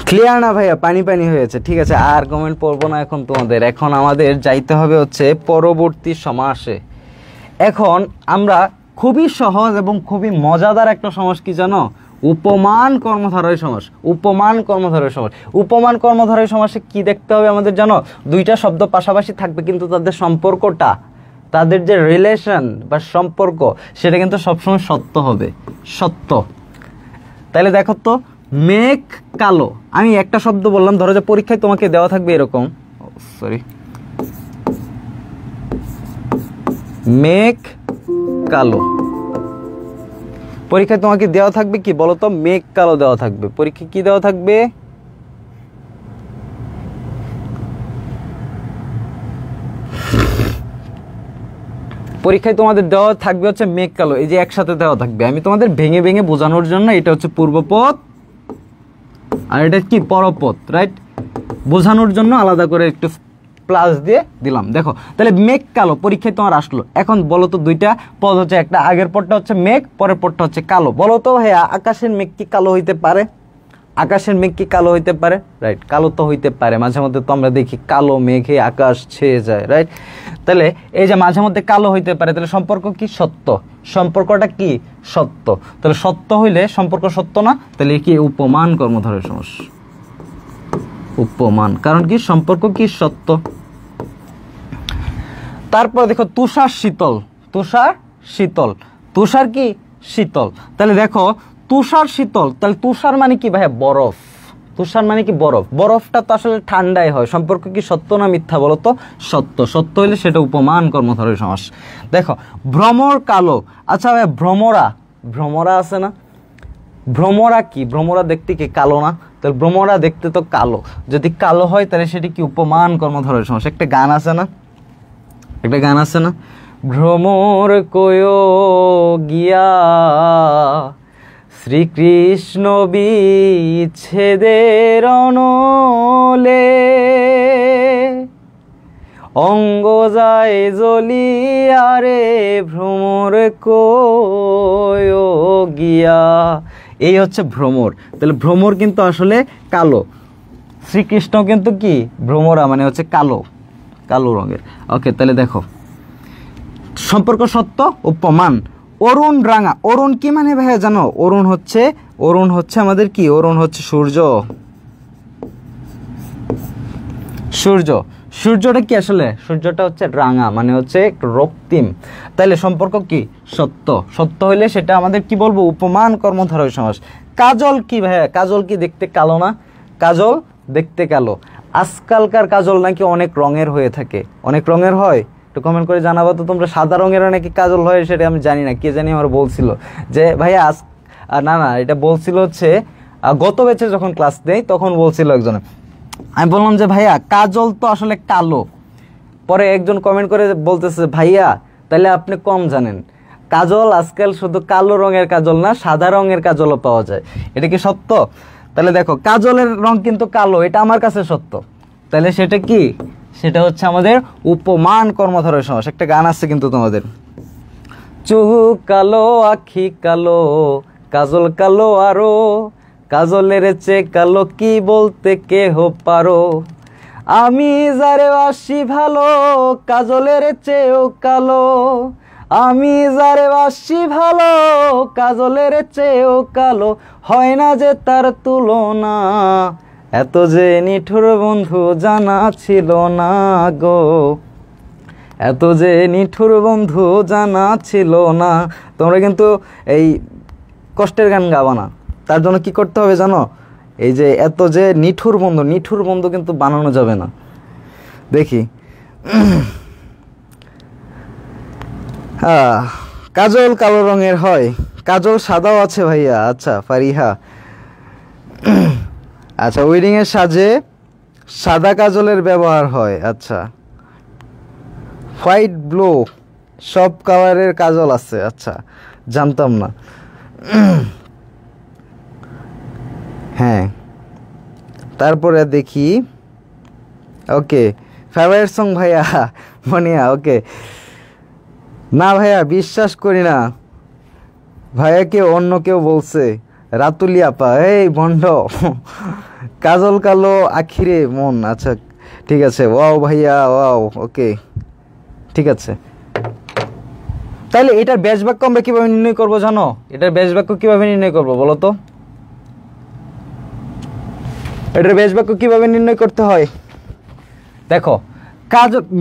ক্লিয়ার না ভাইয়া? পানি পানি হয়েছে, ঠিক আছে। আর কমেন্ট পড়বো না এখন তোমাদের। এখন আমাদের যাইতে হবে হচ্ছে পরবর্তী সমাসে। এখন আমরা খুবই সহজ এবং খুবই মজাদার একটা সমাস কি জানো? উপমান কর্মধারয় সমাস। উপমান কর্মধারয় সমাস, উপমান কর্মধারয় সমাসে কি দেখতে হবে আমাদের জানো? দুইটা শব্দ পাশাপাশি থাকবে কিন্তু তাদের সম্পর্কটা, তাদের যে রিলেশন বা সম্পর্ক সেটা কিন্তু সবসময় সত্য হবে, সত্য। তাহলে দেখো তো, মেঘ কালো, আমি একটা শব্দ বললাম, ধরো যে পরীক্ষায় তোমাকে দেওয়া থাকবে এরকম, সরি, মেঘ কালো। পরীক্ষায় তোমাকে দেওয়া থাকবে কি বলো তো? মেঘ কালো দেওয়া থাকবে। পরীক্ষায় কি দেওয়া থাকবে? পরীক্ষায় তোমাদের দেওয়া থাকবে হচ্ছে মেঘ কালো, এই যে একসাথে দেওয়া থাকবে। আমি তোমাদের ভেঙে ভেঙে বোঝানোর জন্য এটা হচ্ছে পূর্বপদ আর এটা কি পরপদ, রাইট। বোঝানোর জন্য আলাদা করে একটু প্লাস দিয়ে দিলাম। দেখো তাহলে মেঘ কালো পরীক্ষায় তোমার আসলো। এখন বলো তো দুইটা পদ হচ্ছে, একটা আগের পদটা হচ্ছে মেঘ, পরের পদটা হচ্ছে কালো। বলো তো হ্যাঁ, আকাশের মেঘ কি কালো হইতে পারে? আকাশের মেঘ কি কালো হইতে পারে? রাইট, কালো তো হইতে পারে। মাঝে মধ্যে তো আমরা দেখি কালো মেঘে আকাশ ছেয়ে যায়, রাইট। তাহলে এই যে মাঝে মধ্যে কালো হইতে পারে, তাহলে সম্পর্ক কি? সত্য। সম্পর্কটা কি? সত্য। তাহলে সত্য হইলে সম্পর্ক সত্য না, তাহলে কি উপমান কর্মধারয় সমাস। উপমান, কারণ কি সম্পর্ক কি? সত্য। তারপর দেখো তুষার শীতল, তুষার শীতল, তুষার কি? শীতল। তাহলে দেখো তুষার শীতল, তাহলে তুষার মানে কি ভাইয়া? বরফ। তুষার মানে কি? বরফ। বরফটা তো আসলে ঠান্ডাই হয়। সম্পর্ক কি সত্য না মিথ্যা বলো তো? সত্য। সত্য হইলে সেটা উপমান কর্মধারয় সমাস। দেখো ভ্রমর কালো, আচ্ছা ভাইয়া ভ্রমরা, ভ্রমরা আছে না? ভ্রমরা কি? ভ্রমরা দেখতে কি কালো না? তাহলে ভ্রমরা দেখতে তো কালো, যদি কালো হয় তাহলে সেটি কি উপমান কর্মধারয় সমাস। একটা গান আছে না, একটা গান আছে না, ভ্রমর কয়ো গিয়া শ্রীকৃষ্ণ বিচ্ছেদের অনলে, অঙ্গ যায় জ্বলিয়া রে ভ্রমর কয়ো গিয়া। এই হচ্ছে ভ্রমর। তাহলে ভ্রমর কিন্তু আসলে কালো, শ্রীকৃষ্ণ কিন্তু কি? ভ্রমরা মানে হচ্ছে কালো, কালো রঙের। ওকে, তাহলে দেখো সম্পর্ক সত্য, উপমান। অরুণ রাঙা, অরুণ কি মানে ভাইয়া জানো? অরুণ হচ্ছে, অরুণ হচ্ছে আমাদের কি? অরুণ হচ্ছে সূর্য। সূর্য, সূর্যটা কি আসলে? সূর্যটা হচ্ছে রাঙা মানে হচ্ছে একটু রক্তিম। তাহলে সম্পর্ক কি? সত্য। সত্য হইলে সেটা আমাদের কি বলবো? উপমান কর্মধারয় সমাস। কাজল কি ভাইয়া? কাজল কি দেখতে কালো না? কাজল দেখতে কালো। আজকালকার কাজল নাকি অনেক রঙের হয়ে থাকে, অনেক রঙের হয়, একটু কমেন্ট করে জানাবো তো তোমরা। সাদা রঙের নাকি কাজল হয় সেটা আমি জানি না, কে জানি আমার বলছিল যে ভাইয়া না না এটা বলছিল হচ্ছে গত ব্যাচে যখন ক্লাস নেই তখন বলছিল একজন। আমি বললাম যে ভাইয়া কাজল তো আসলে কালো। পরে একজন কমেন্ট করে বলতেছে ভাইয়া তাহলে আপনি কম জানেন, কাজল আজকাল শুধু কালো রঙের কাজল না সাদা রঙের কাজলও পাওয়া যায়। এটা কি সত্য? তাহলে দেখো কাজলের রং কিন্তু কালো, এটা আমার কাছে সত্য। তাহলে সেটা কি? সেটা হচ্ছে আমাদের উপমান কর্মধারয় সমাস। একটা গান আছে কিন্তু তোমাদের, চোখ কালো আখি কালো কাজল কালো আরো, কাজলের চেয়ে কালো কি বলতে কেহ পারো, আমি যারে বাসি ভালো কাজলের চেয়েও কালো, আমি যারে বাসি ভালো কাজলের চেয়েও কালো, হয় না যে তার তুলনা, এত যে নিঠুর বন্ধু জানা ছিল না গো, এত যে নিঠুর বন্ধু জানা ছিল না। তোমরা কিন্তু এই কষ্টের গান গাবা না, তার জন্য কি করতে হবে জানো? এই যে এত যে নিঠুর বন্ধু, নিঠুর বন্ধু কিন্তু বানানো যাবে না। দেখি কাজল কালো রঙের হয়, কাজল সাদাও আছে ভাইয়া। আচ্ছা ফারিহা, আচ্ছা ওয়েডিং এর সাজে সাদা কাজলের ব্যবহার হয়। আচ্ছা হোয়াইট ব্লু সব কালারের কাজল আছে। আচ্ছা জানতাম না। হ্যাঁ তারপরে দেখি, ওকে ফেভারিট সং ভাইয়া মনিয়া, ওকে না ভাইয়া বিশ্বাস করি না, ভাইয়াকে অন্য কেউ বলছে, রাতুলি আপা এই ভণ্ড, কাজল কালো আখিরে মন। আচ্ছা ঠিক আছে, ওয়াও ভাইয়া ওয়াও, ওকে ঠিক আছে। তাহলে এটার ব্যাস বাক্য আমরা কিভাবে নির্ণয় করবো জানো? এটার ব্যাস বাক্য কিভাবে নির্ণয় করবো বলো তো? এটার ব্যাস বাক্য কিভাবে নির্ণয় করতে হয়? দেখো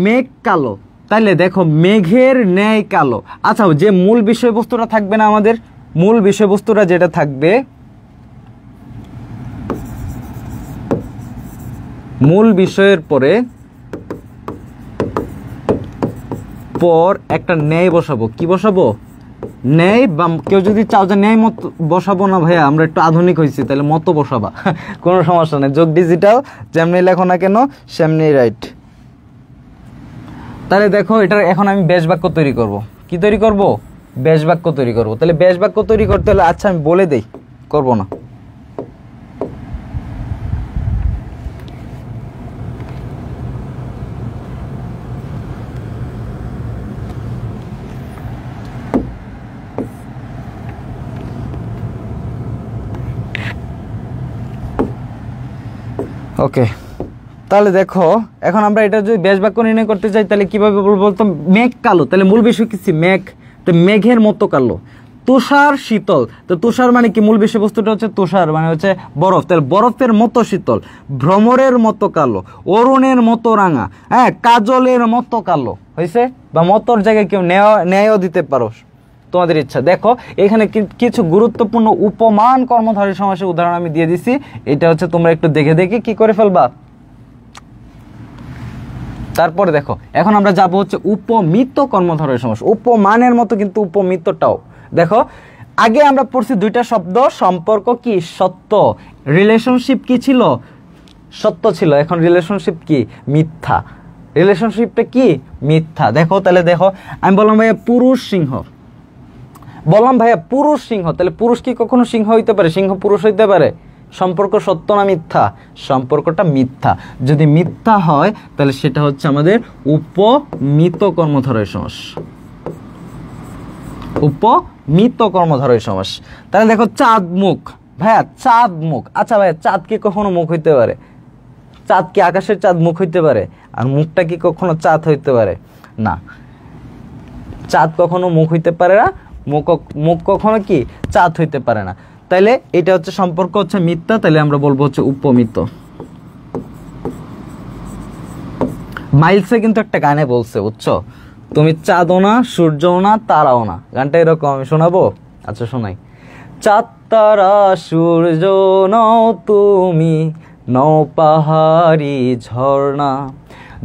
মেঘ কালো, তাইলে দেখো মেঘের ন্যায় কালো। আচ্ছা যে মূল বিষয়বস্তুটা থাকবে না, আমাদের মূল বিষয়বস্তুটা যেটা থাকবে, মূল বিষয়ের পরে একটা ন্যায় বসাবো। কি বসাবো? ন্যায়। বা কেউ যদি চাও যে ন্যায় মত বসাবো না ভাইয়া, আমরা একটু আধুনিক হয়েছি, তাহলে মতো বসাবা, কোনো সমস্যা নেই। যোগ ডিজিটাল যেমনি লেখো না কেন সেমনি রাইট। তাহলে দেখো এটার এখন আমি ব্যাস বাক্য তৈরি করব। কি তৈরি করব? ব্যাস বাক্য তৈরি করব। তাহলে ব্যাস বাক্য তৈরি করতে হলে আচ্ছা আমি বলে দেই, করব না। ওকে তাহলে দেখো এখন আমরা এটা যদি ব্যাস বাক্য নির্ণয় করতে চাই তাহলে কিভাবে বলবো? তো মেঘ কালো, তাহলে মূল বিষয় কি? মেঘ, তো মেঘের মতো কালো। তুষার শীতল, তো তুষার মানে কি? মূল বিষয়বস্তুটা হচ্ছে তুষার মানে হচ্ছে বরফ, তাহলে বরফের মতো শীতল। ভ্রমরের মতো কালো, অরুণের মতো রাঙা, হ্যাঁ কাজলের মতো কালো। হয়েছে? বা মতোর জায়গায় কেউ ন্যায়ও দিতে পারো, তোমাদের ইচ্ছা। দেখো এখানে কিছু গুরুত্বপূর্ণ উপমান কর্মধারী সমাসের উদাহরণ আমি দিয়ে দিছি, এটা হচ্ছে তোমরা একটু দেখে দেখে কি করে ফেলবা। তারপরে দেখো এখন আমরা যাব হচ্ছে উপমিত কর্মধারয় সমাস। উপমানের মতো কিন্তু উপমিতটাও দেখো। আগে আমরা পড়ছি দুইটা শব্দ, সম্পর্ক কি? সত্য। রিলেশনশিপ কি ছিল? সত্য ছিল। এখন রিলেশনশিপ কি? মিথ্যা। রিলেশনশিপটা কি? মিথ্যা। দেখো তাহলে দেখো আমি বললাম ভাইয়া পুরুষ সিংহ, বললাম ভাইয়া পুরুষ সিংহ, তাহলে পুরুষ কি কখনো সিংহ হইতে পারে? সিংহ পুরুষ হইতে পারে? সম্পর্ক সত্য না মিথ্যা? সম্পর্কটা মিথ্যা। যদি মিথ্যা হয় তাহলে সেটা হচ্ছে আমাদের উপমিত কর্মধারয় সমাস। উপমিত কর্মধারয় সমাস। তাহলে দেখো চাঁদ মুখ, ভাইয়া চাঁদ মুখ। আচ্ছা ভাইয়া চাঁদ কি কখনো মুখ হইতে পারে? চাঁদ কি আকাশের চাঁদ মুখ হইতে পারে? আর মুখটা কি কখনো চাঁদ হইতে পারে? না, চাঁদ কখনো মুখ হইতে পারে না, মুখ কখনো কি চাঁদ হইতে পারে না। তাইলে এটা হচ্ছে সম্পর্ক হচ্ছে মিথ্যা, তাহলে আমরা বলবো হচ্ছে উপমিত। মাইলসে কিন্তু একটা গানে বলছে, বুঝছো? তুমি চাঁদও না, সূর্যও না, তারাও না। গানটা এরকম, আমি শোনাবো? আচ্ছা শোনাই। চাঁদ তারা সূর্য নও তুমি, নও পাহাড়ি ঝর্ণা।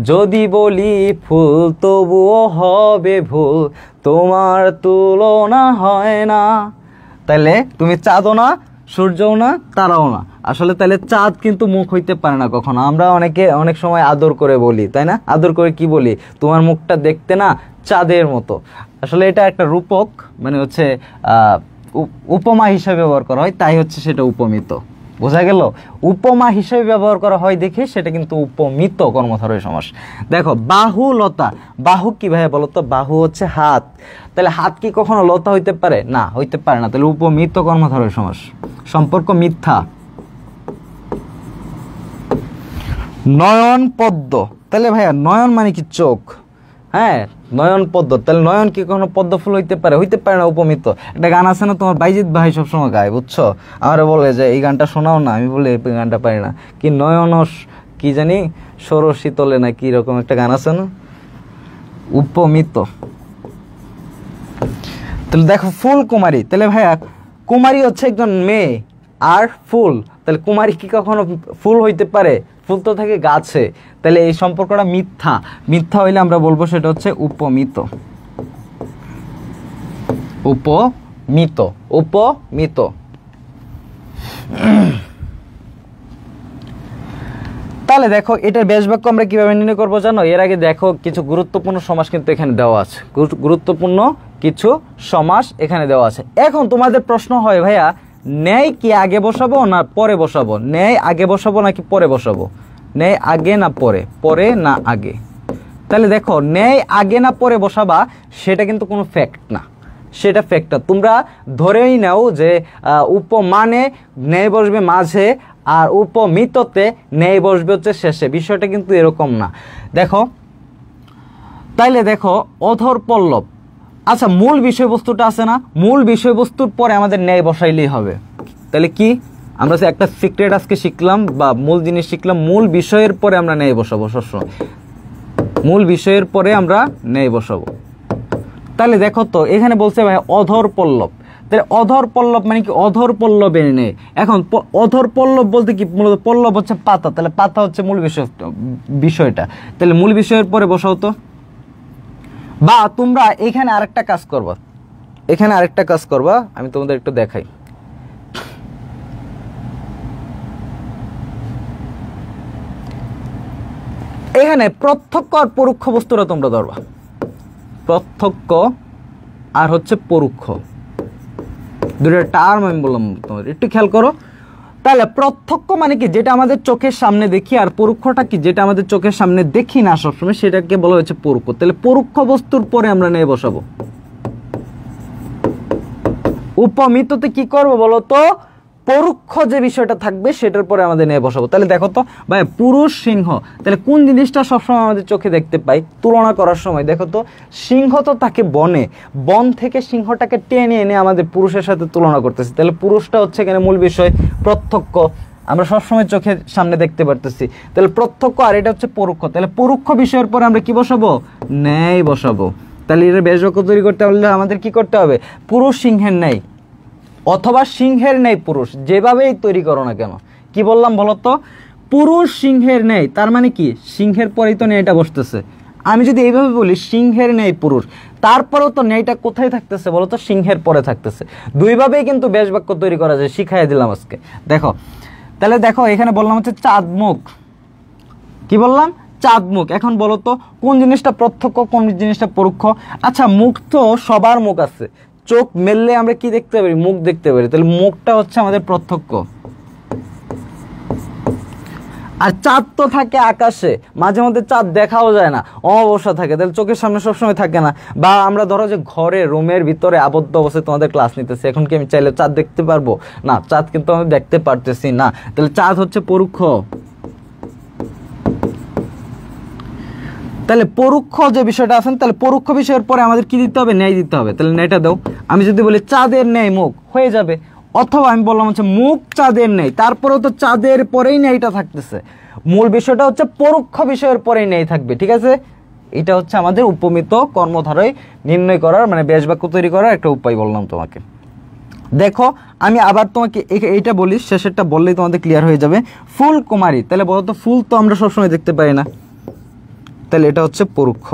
যদি বলি ফুল তবুও হবে ভুল, তোমার তুলনা হয় না। তাইলে তুমি চাঁদও না, সূর্যও না, তারাও না। আসলে তাহলে চাঁদ কিন্তু মুখ হইতে পারে না কখনো। আমরা অনেক সময় আদর করে বলি, তাই না? আদর করে কি বলি? তোমার মুখটা দেখতে না চাঁদের মতো। আসলে এটা একটা রূপক, মানে হচ্ছে উপমা হিসাবে ব্যবহার করা হয়, তাই হচ্ছে সেটা উপমিত। বোঝা গেল? উপমা হিসেবে ব্যবহার করা হয় দেখে সেটা কিন্তু উপমিত কর্মধারয় সমাস। দেখো বাহুলতা, বাহু কি ভাই বলো তো? বাহু হচ্ছে হাত। তাহলে হাত কি কখনো লতা হইতে পারে? না, হইতে পারে না। তাহলে উপমিত কর্মধারয় সমাস। সম্পর্ক মিথ্যা। নয়ন পদ্ম, তাহলে ভাইয়া নয়ন মানে কি? চোখ। হ্যাঁ, নয়ন পদ্ম, তাহলে নয়ন কি কখনো পদ্ম ফুল হইতে পারে? হইতে পারে না, উপমিত। একটা গান আছে না তোমার, বাইজিৎ ভাই সবসময় গায়, বুঝছো? আমার বলে যে এই গানটা শোনাও না, আমি বলি এই গানটা পারি না। কি নয়ন কি জানি ষোড়শী তলে না কি রকম একটা গান আছে না, উপমিত। তাহলে দেখো ফুল কুমারী, তাহলে ভাইয়া কুমারী হচ্ছে একজন মেয়ে, আর ফুল, তাহলে কুমারী কি কখনো ফুল হইতে পারে? ফুল তো থাকে গাছে। তাহলে এই সম্পর্কটা মিথ্যা। মিথ্যা হইলে আমরা বলবো সেটা হচ্ছে উপমিত। উপমিত, উপমিত। তাহলে দেখো এটার ব্যাস বাক্য আমরা কিভাবে নির্ণয় করবো জানো? এর আগে দেখো কিছু গুরুত্বপূর্ণ সমাস কিন্তু এখানে দেওয়া আছে। গুরুত্বপূর্ণ কিছু সমাস এখানে দেওয়া আছে। এখন তোমাদের প্রশ্ন হয়, ভাইয়া ন্যায় কি আগে বসাবো না পরে বসাবো? ন্যায় আগে বসাবো নাকি পরে বসাবো? ন্যায় আগে না পরে? পরে না আগে? তাহলে দেখো ন্যায় আগে না পরে বসাবা সেটা কিন্তু কোনো ফ্যাক্ট না, সেটা ফ্যাক্ট না। তোমরা ধরেই নাও যে উপমানে ন্যায় বসবে মাঝে, আর উপমিততে ন্যায় বসবে হচ্ছে শেষে। বিষয়টা কিন্তু এরকম না। দেখো তাইলে দেখো অধর পল্লব, আচ্ছা মূল বিষয়বস্তুটা আছে না, মূল বিষয়বস্তুর পরে আমাদের ন্যায় বসাইলেই হবে। তাহলে কি আমরা একটা সিক্রেট আজকে শিখলাম, বা মূল জিনিস শিখলাম, মূল বিষয়ের পরে আমরা ন্যায় বসাবো সবসময়। মূল বিষয়ের পরে আমরা ন্যায় বসাবো। তাহলে দেখো তো এখানে বলছে ভাই অধর পল্লব, তাহলে অধর পল্লব মানে কি? অধর পল্লবে নেই। এখন অধর পল্লব বলতে কি? মূলত পল্লব হচ্ছে পাতা, তাহলে পাতা হচ্ছে মূল বিষয়টা। তাহলে মূল বিষয়ের পরে বসাও তো। বা তোমরা এখানে আরেকটা কাজ করবা, এখানে আরেকটা কাজ করবা, আমি তোমাদের একটু দেখাই। এখানে প্রত্যক্ষ আর পরোক্ষ বস্তুরা তোমরা ধরবা, প্রত্যক্ষ আর হচ্ছে পরোক্ষ, দুটো টার্ম আমি বললাম তোমাদের, একটু খেয়াল করো। তাহলে প্রত্যক্ষ মানে কি? যেটা আমাদের চোখের সামনে দেখি, আর পরোক্ষটা কি? যেটা আমাদের চোখের সামনে দেখি না সবসময়, সেটাকে বলা হয়েছে পরোক্ষ। তাহলে পরোক্ষ বস্তুর পরে আমরা নিয়ে বসাবো। উপমিততে কি করবো বলো তো? পরোক্ষ যে বিষয়টা থাকবে সেটার পরে আমাদের নিয়ে বসাবো। তাহলে দেখো তো ভাই পুরুষ সিংহ, তাহলে কোন জিনিসটা সবসময় আমাদের চোখে দেখতে পাই তুলনা করার সময়? দেখো তো সিংহ তো তাকে বনে, বন থেকে সিংহটাকে টেনে এনে আমাদের পুরুষের সাথে তুলনা করতেছি। তাহলে পুরুষটা হচ্ছে এখানে মূল বিষয়, প্রত্যক্ষ, আমরা সবসময় চোখের সামনে দেখতে পারতেছি। তাহলে প্রত্যক্ষ, আর এটা হচ্ছে পরোক্ষ। তাহলে পরোক্ষ বিষয়ের পরে আমরা কি বসাবো? ন্যায় বসাবো। তাহলে এটা বেশ বাক্য তৈরি করতে হলে আমাদের কি করতে হবে? পুরুষ সিংহের ন্যায়, অথবা সিংহের ন্যায় পুরুষ, যেভাবেই তৈরি করো না কেন। কি বললাম বলতো? পুরুষ সিংহের ন্যায়, তার মানে কি? সিংহের পরেই তো ন্যায়টা বসতেছে। আমি যদি এইভাবে বলি সিংহের ন্যায় পুরুষ, তারপরেও তো ন্যায়টা কোথায় থাকতেছে বলতো? সিংহের পরে থাকতেছে। দুইভাবেই কিন্তু বেশ বাক্য তৈরি করা যায়, শিখাই দিলাম আজকে। দেখো তাহলে দেখো এখানে বললাম হচ্ছে চাঁদ মুখ। কি বললাম? চাঁদ মুখ। এখন বলো তো কোন জিনিসটা প্রত্যক্ষ, কোন জিনিসটা পরোক্ষ? আচ্ছা মুখ তো সবার মুখ আছে, চোখ মেললে আমরা কি দেখতে পারি? মুখ দেখতে পারি। তাহলে মুখটা হচ্ছে আমাদের প্রত্যক্ষ। আর চাঁদ তো থাকে আকাশে, মাঝে মধ্যে চাঁদ দেখাও যায় না, অমাবস্যা থাকে, তাহলে চোখের সামনে সবসময় থাকে না। বা আমরা ধরো যে ঘরে রুমের ভিতরে আবদ্ধ অবস্থায় তোমাদের ক্লাস নিতেছি, এখন কি আমি চাইলে চাঁদ দেখতে পারবো? না, চাঁদ কিন্তু আমি দেখতে পারতেছি না। তাহলে চাঁদ হচ্ছে পরোক্ষ। তাহলে পরোক্ষ যে বিষয়টা আছেন, তাহলে পরোক্ষ বিষয়ের পরে আমাদের কি দিতে হবে? ন্যায় দিতে হবে। তাহলে ন্যায়টা দাও। আমি যদি বলি চাঁদের ন্যায় মুখ, হয়ে যাবে। অথবা আমি বললাম হচ্ছে মুখ চাঁদের ন্যায়, তারপরেও তো চাঁদের পরেই ন্যায়টা থাকতেছে। মূল বিষয়টা হচ্ছে পরোক্ষ বিষয়ের পরেই ন্যায় থাকবে, ঠিক আছে? এটা হচ্ছে আমাদের উপমিত কর্মধারয় নির্ণয় করার, মানে ব্যাস বাক্য তৈরি করার একটা উপায় বললাম তোমাকে। দেখো আমি আবার তোমাকে এইটা বলি, শেষেরটা বললেই তোমাদের ক্লিয়ার হয়ে যাবে। ফুল কুমারী, তাহলে বলো তো ফুল তো আমরা সবসময় দেখতে পাই না, তাহলে এটা হচ্ছে পরোক্ষ।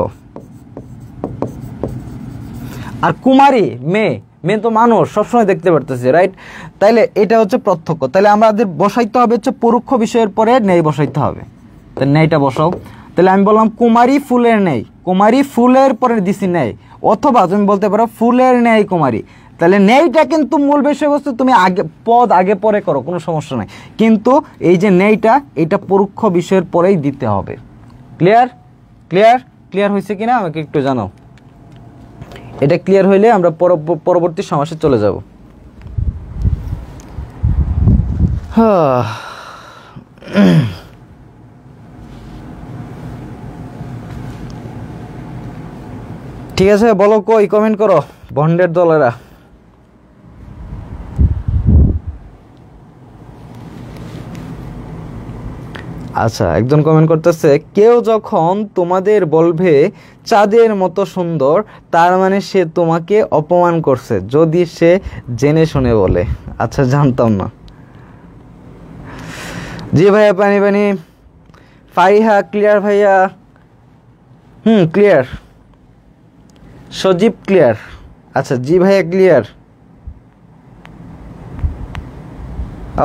আর কুমারী মেয়ে, মেয়ে তো মানুষ সবসময় দেখতে পারতেছি, রাইট? তাইলে এটা হচ্ছে প্রত্যক্ষ। তাহলে আমাদের বসাইতে হবে হচ্ছে পরোক্ষ বিষয়ের পরে নেই বসাইতে হবে। তাহলে নেইটা বসাও। তাহলে আমি বললাম কুমারী ফুলের নেই, কুমারী ফুলের পরে দিছি নেই, অথবা তুমি বলতে পারো ফুলের নেই কুমারী। তাহলে নেইটা কিন্তু মূল বিষয়বস্তু, তুমি আগে পদ আগে পরে করো, কোনো সমস্যা নাই, কিন্তু এই যে নেইটা এটা পরোক্ষ বিষয়ের পরেই দিতে হবে। ক্লিয়ার? ক্লিয়ার? ক্লিয়ার হয়েছে কিনা আমাকে একটু জানাও। এটা ক্লিয়ার হইলে আমরা পরবর্তী সমাসে চলে যাব। ঠিক আছে, বলো কই, কমেন্ট করো বন্ডের দলেরা। আচ্ছা, একজন কমেন্ট করতেছে, কেউ যখন তোমাদের বলবে চাঁদের মতো সুন্দর, তার মানে সে তোমাকে অপমান করছে, যদি সে জেনে শুনে বলে। আচ্ছা, জানতাম না। জি ভাইয়া, পানি পানি। ফারিহা ক্লিয়ার ভাইয়া? ক্লিয়ার। সজীব ক্লিয়ার? আচ্ছা, জি ভাইয়া ক্লিয়ার।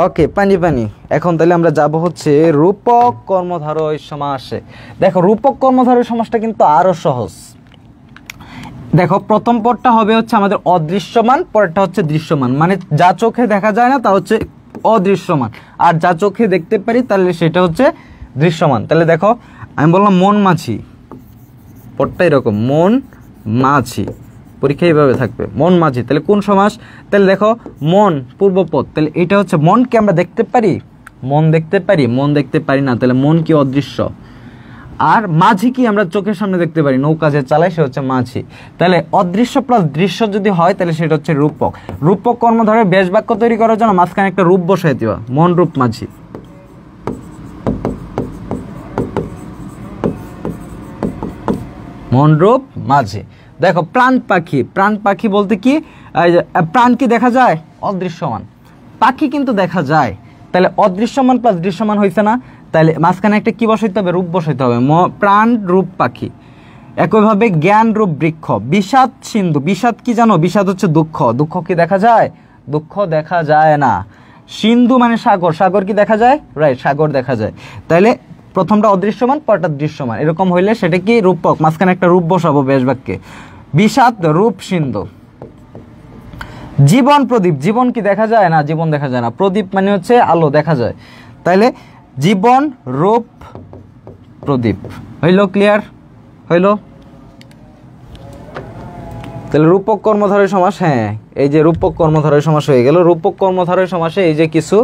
ওকে, পানি পানি। এখন তাহলে আমরা যাব হচ্ছে রূপক কর্মধারয় সমাসে। দেখো, রূপক কর্মধারয় সমাসটা কিন্তু আরো সহজ। দেখো, প্রথম পদটা হবে হচ্ছে আমাদের অদৃশ্যমান, পরেরটা হচ্ছে দৃশ্যমান। মানে যা চোখে দেখা যায় না তা হচ্ছে অদৃশ্যমান, আর যা চোখে দেখতে পারি তাহলে সেটা হচ্ছে দৃশ্যমান। তাহলে দেখো, আমি বললাম মন মাছি, পদটা এরকম, মন মাছি, পরীক্ষা এইভাবে থাকবে, মন মাঝি। তাহলে কোন সমাস? তাহলে দেখো, মন পূর্বপদ, তাহলে এটা হচ্ছে মনকে আমরা দেখতে পারি, মন দেখতে পারি, মন দেখতে পারি না, তাহলে মন কি অদৃশ্য। আর মাঝি কি আমরা চোখের সামনে দেখতে পারি, নৌকা যে চালায় সে হচ্ছে মাঝি। তাহলে অদৃশ্য প্লাস দৃশ্য যদি হয় তাহলে সেটা হচ্ছে রূপক। রূপক কর্মধারে বেশ বাক্য তৈরি করার জন্য মাঝখানে একটা রূপ বসাই দিবা, মন রূপ মাঝি। মন রূপ মাঝি। দেখো, প্রাণ পাখি, প্রাণ পাখি বলতে কি, প্রাণ কি দেখা যায়? অদৃশ্যমান। পাখি কিন্তু দেখা যায়, তাহলে অদৃশ্যমান প্লাস দৃশ্যমান হয়েছে না? তাহলে মাঝখানে একটা কি বসাইতে হবে? রূপ বসাইতে হবে, প্রাণ রূপ পাখি। একইভাবে জ্ঞান রূপ বৃক্ষ। বিষাদ সিন্ধু, বিষাদ কি জানো? বিষাদ হচ্ছে দুঃখ, দুঃখ কি দেখা যায়? দুঃখ দেখা যায় না। সিন্ধু মানে সাগর, সাগর কি দেখা যায়? রাইট, সাগর দেখা যায়। তাহলে প্রথমটা অদৃশ্যমান, পরটা দৃশ্যমান, এরকম হইলে সেটা কি রূপক, মাঝখানে একটা রূপ বসাবো বেশ বাক্যে। বিষাদ রূপ সিন্ধু। জীবন প্রদীপ, জীবন কি দেখা যায় না? জীবন দেখা যায় না। প্রদীপ মানে হচ্ছে আলো, দেখা যায়। তাইলে জীবন রূপ প্রদীপ। হইল? ক্লিয়ার হইল? তাহলে রূপক কর্মধারয় সমাস, হ্যাঁ এই যে রূপক কর্মধারয় সমাস হয়ে গেল। রূপক কর্মধারয় সমাসে এই যে কিছু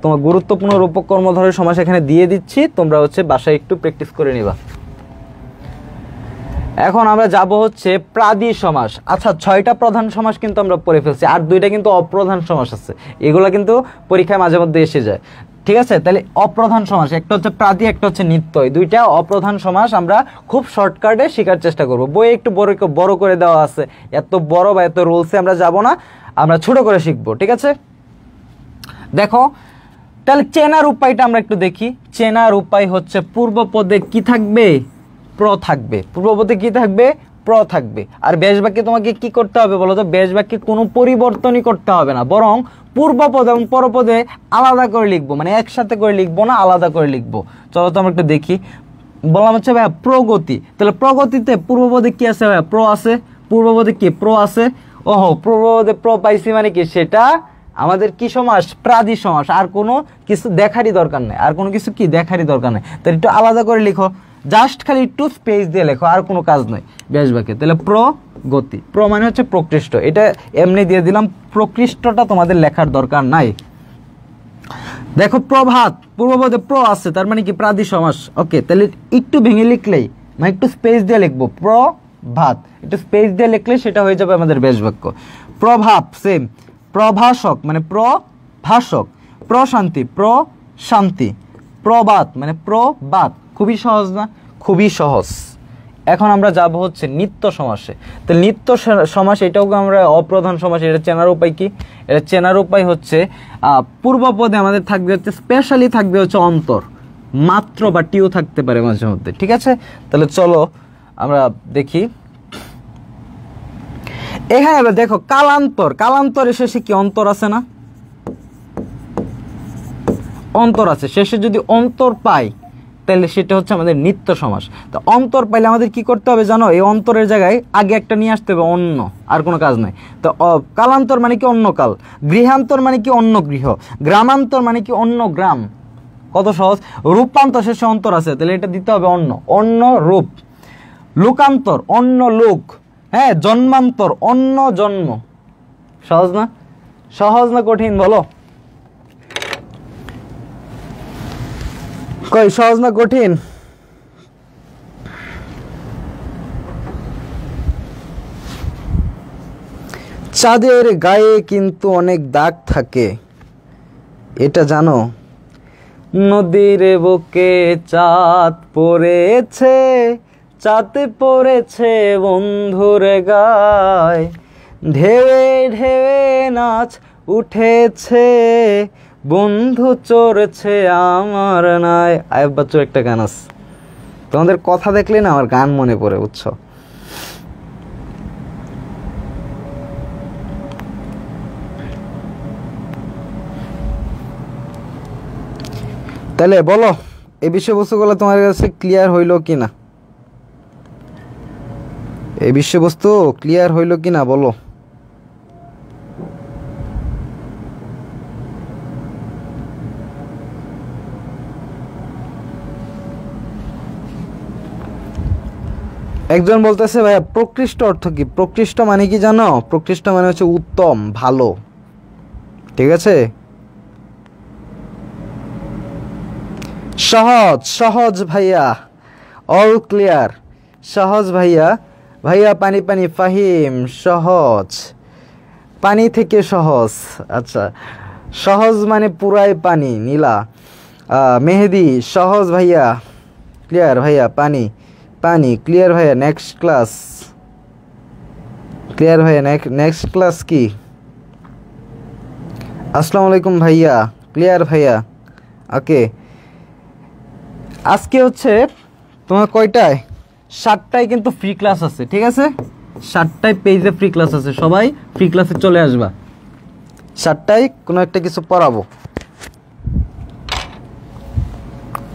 তোমার গুরুত্বপূর্ণ রূপক কর্মধারয় সমাস এখানে দিয়ে দিচ্ছি, তোমরা হচ্ছে বাসায় একটু প্র্যাকটিস করে নিবা। এখন আমরা যাব হচ্ছে প্রাদি সমাস। আচ্ছা, 6টা প্রধান সমাস কিন্তু আমরা পড়ে ফেলছি, আর 2টা কিন্তু অপ্রধান সমাস আছে, এগুলো কিন্তু পরীক্ষায় মাঝে মধ্যে এসে যায়। ঠিক আছে, তাহলে অপ্রধান সমাস, একটা হচ্ছে প্রাদি, একটা হচ্ছে নিত্যয়, 2টা অপ্রধান সমাস আমরা খুব শর্টকাটে শেখার চেষ্টা করব। বই একটু বড় করে দেওয়া আছে, এত বড় বা এত রুলসে আমরা যাব না, আমরা ছোট করে শিখবো। ঠিক আছে, দেখো তাহলে চেনার উপায়টা আমরা একটু দেখি। চেনার উপায় হচ্ছে পূর্বপদে কি থাকবে? প্র থাকবে। পূর্বপদে কি থাকবে? প্র থাকবে। আর বেশ বাক্যে তোমাকে কি করতে হবে বলো তো? বেশ বাক্যে কোনো পরিবর্তনই করতে হবে না, বরং পূর্বপদ এবং পরপদে আলাদা করে লিখবো, মানে একসাথে করে লিখবো না, আলাদা করে লিখবো। চলো তো আমরা একটু দেখি। বললাম হচ্ছে ভাইয়া প্রগতি, তাহলে প্রগতিতে পূর্বপদে কি আছে ভাইয়া? প্র আছে। পূর্বপদে কি? প্র আছে। ওহো, পূর্বপদে প্র পাইছি মানে কি? সেটা আমাদের কি সমাস? প্রাদি সমাস। আর কোনো কিছু দেখারই দরকার নেই, আর কোনো কিছু কি দেখারই দরকার নেই। তাহলে একটু আলাদা করে লিখো, জাস্ট খালি একটু স্পেস দিয়ে লেখো, আর কোনো কাজ নয় বেশ বাক্যে। তাহলে প্রগতি, প্র মানে হচ্ছে প্রকৃষ্ট, এটা এমনি দিয়ে দিলাম, প্রকৃষ্টটা তোমাদের লেখার দরকার নাই। দেখো প্রভাত, পূর্বপদে প্র আছে, তার মানে কি? প্রাদি সমাস। ওকে, তাহলে একটু ভেঙে লিখলেই, মানে একটু স্পেস দিয়ে লিখবো, প্রভাত, একটু স্পেস দিয়ে লিখলে সেটা হয়ে যাবে আমাদের বেশ বাক্য। প্রভাব সেম। প্রভাষক মানে প্রভাষক। প্রশান্তি, প্রশান্তি। প্রবাত মানে প্রবাত। খুবই সহজ না? খুবই সহজ, এখন আমরা যাব হচ্ছে নিত্য সমাসে। তো নিত্য সমাস এটাও আমরা অপ্রধান সমাস, এটা চেনার উপায় কি? এটা চেনার উপায় হচ্ছে পূর্বপদে আমাদের থাকবে হচ্ছে স্পেশালি থাকবে হচ্ছে অন্তর, মাত্র বা টিও থাকতে পারে মাঝে মধ্যে, ঠিক আছে? তাহলে চলো আমরা দেখি। এখানে এবার দেখো কালান্তর, কালান্তরের শেষে কি অন্তর আছে না? অন্তর আছে, শেষে যদি অন্তর পাই তাহলে সেটা হচ্ছে আমাদের নিত্য সমাস। তো অন্তর পাইলে আমাদের কি করতে হবে জানো? এই অন্তরের জায়গায় আগে একটা নিয়ে আসতে হবে অন্য, আর কোনো কাজ নাই। তো কালান্তর মানে কি অন্য কাল, গৃহান্তর মানে কি অন্য গৃহ, গ্রামান্তর মানে কি অন্য গ্রাম। কত সহজ। রূপান্তর শেষে অন্তর আছে, তাহলে এটা দিতে হবে অন্য, অন্য রূপ। লোকান্তর অন্য লোক, হ্যাঁ। জন্মান্তর অন্য জন্ম। সহজ না? সহজ না কঠিন বলো? কই সহজ না কঠিন? চাঁদের গায়ে কিন্তু অনেক দাগ থাকে, এটা জানো? নদীর বুকে চাঁদ পড়েছে, চাঁদে পড়েছে বন্ধুর গায়, ঢেউে ঢেউে নাচ উঠেছে, বন্ধু চড়ছে আমার নাই। আয়ুব বাচ্চুর একটা গান আছে, তোমাদের কথা দেখলে না আমার গান মনে পড়ে, বুঝছো? তাহলে বলো এই বিষয়বস্তুগুলো তোমার কাছে ক্লিয়ার হইল কি না? এই বিষয়বস্তু ক্লিয়ার হইল কি না বলো? একজন বলতেছে ভাইয়া প্রকৃষ্ট অর্থ কি? প্রকৃষ্ট মানে কি জানো? প্রকৃষ্ট মানে হচ্ছে উত্তম, ভালো, ঠিক আছে? সহজ, সহজ ভাইয়া, অল ক্লিয়ার, সহজ ভাইয়া। ভাইয়া পানি পানি ফাহিম, সহজ, পানি থেকে সহজ। আচ্ছা, সহজ মানে পুরাই পানি। নীলা মেহেদি সহজ ভাইয়া, ক্লিয়ার ভাইয়া, পানি পানি, ক্লিয়ার ভাইয়া। নেক্সট ক্লাস, ক্লিয়ার ভাইয়া। নেক্সট ক্লাস কি? আসসালামু আলাইকুম ভাইয়া, ক্লিয়ার ভাইয়া, ওকে। আজকে হচ্ছে তোমার কয়টায়? 7টায় কিন্তু ফ্রি ক্লাস আছে, ঠিক আছে? 7টায় পেজে ফ্রি ক্লাস আছে, সবাই ফ্রি ক্লাসে চলে আসবা। 7টায় কোনো একটা কিছু পড়াবো,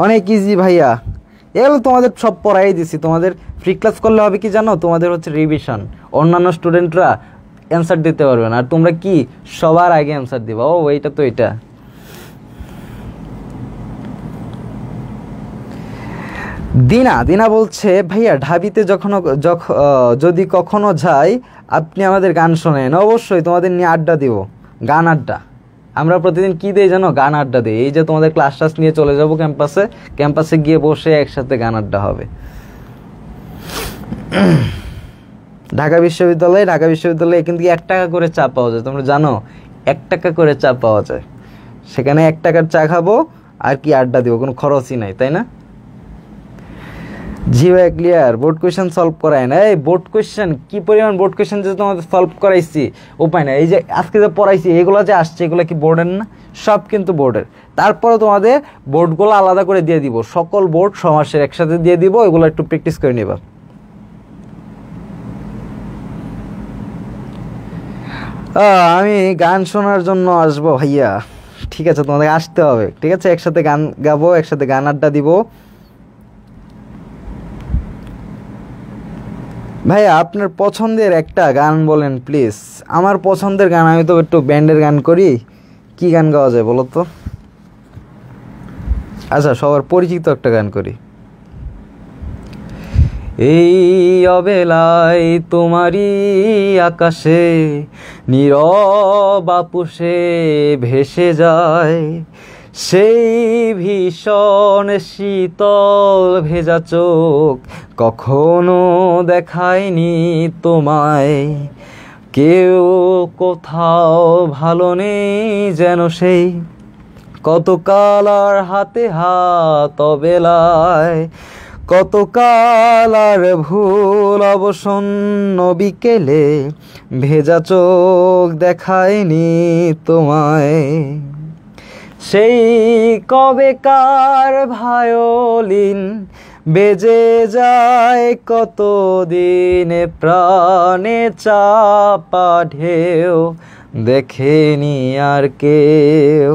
অনেক ইজি ভাইয়া। এগুলো তোমাদের সব পড়াই দিছি। তোমাদের ফ্রি ক্লাস করলে হবে কি জানো? তোমাদের হচ্ছে রিভিশন, অন্যান্য স্টুডেন্টরা অ্যান্সার দিতে পারবে না, আর তোমরা কি সবার আগে অ্যান্সার দিবা। ও এইটা তো এটা। দিনা বলছে ভাইয়া ঢাবিতে যদি কখনো যাই আপনি আমাদের গান শোনেন। অবশ্যই তোমাদের নিয়ে আড্ডা দিব, গান আড্ডা। আমরা প্রতিদিন কি দেই জানো? গান আড্ডা দিই। এই যে তোমাদের ক্লাস নিয়ে চলে যাব ক্যাম্পাসে গিয়ে বসে একসাথে গান আড্ডা হবে। ঢাকা বিশ্ববিদ্যালয়ে কিন্তু 1 টাকা করে চা পাওয়া যায়, তোমরা জানো? 1 টাকা করে চা পাওয়া যায়। সেখানে 1 টাকার চা খাবো আর কি আড্ডা দিব, কোনো খরচই নাই, তাই না? জি ভাই ক্লিয়ার। বোর্ড কোয়েশ্চেন সলভ করায় না? এই বোর্ড কোয়েশ্চেন কি পরিমাণ বোর্ড কোয়েশ্চেন যে তোমাদের সলভ করাইছি, উপায় না। এই যে আজকে যে পড়াইছি এগুলো যে আসছে, এগুলো কি বোর্ডের না? সব কিন্তু বোর্ডের। তারপরে তোমাদের বোর্ডগুলো আলাদা করে দিয়ে দিব, সকল বোর্ড সমাসের একসাথে দিয়ে দিব, এগুলো একটু প্র্যাকটিস করে নিবা। আমি গান শোনার জন্য আসবো ভাইয়া, ঠিক আছে? তোমাদের আসতে হবে, ঠিক আছে? একসাথে গান গাবো, একসাথে গান আড্ডা দিব। ভাইয়া আপনার পছন্দের একটা গান বলেন প্লিজ। আমার পছন্দের গান, আমি তো একটু ব্যান্ডের গান করি। কি গান গাওয়া যায় বলো তো? আচ্ছা, সবার পরিচিত একটা গান করি। এই অবেলায় তোমারই আকাশে নীরব আপুসে ভেসে যায়, সেই ভীষণ শীতল ভেজা চোখ কখনো দেখায়নি তোমায়। কেউ কোথাও ভালো নেই যেন সেই কত কাল আর হাতে হাত অবেলায়, কতকাল আর ভুল অবসন্ন বিকেলে ভেজা চোখ দেখায়নি তোমায়, সেই কবেকার ভায়োলিন বেজে যায় কতদিনে প্রাণে চাপা ঢেউ দেখেনি আর কেউ।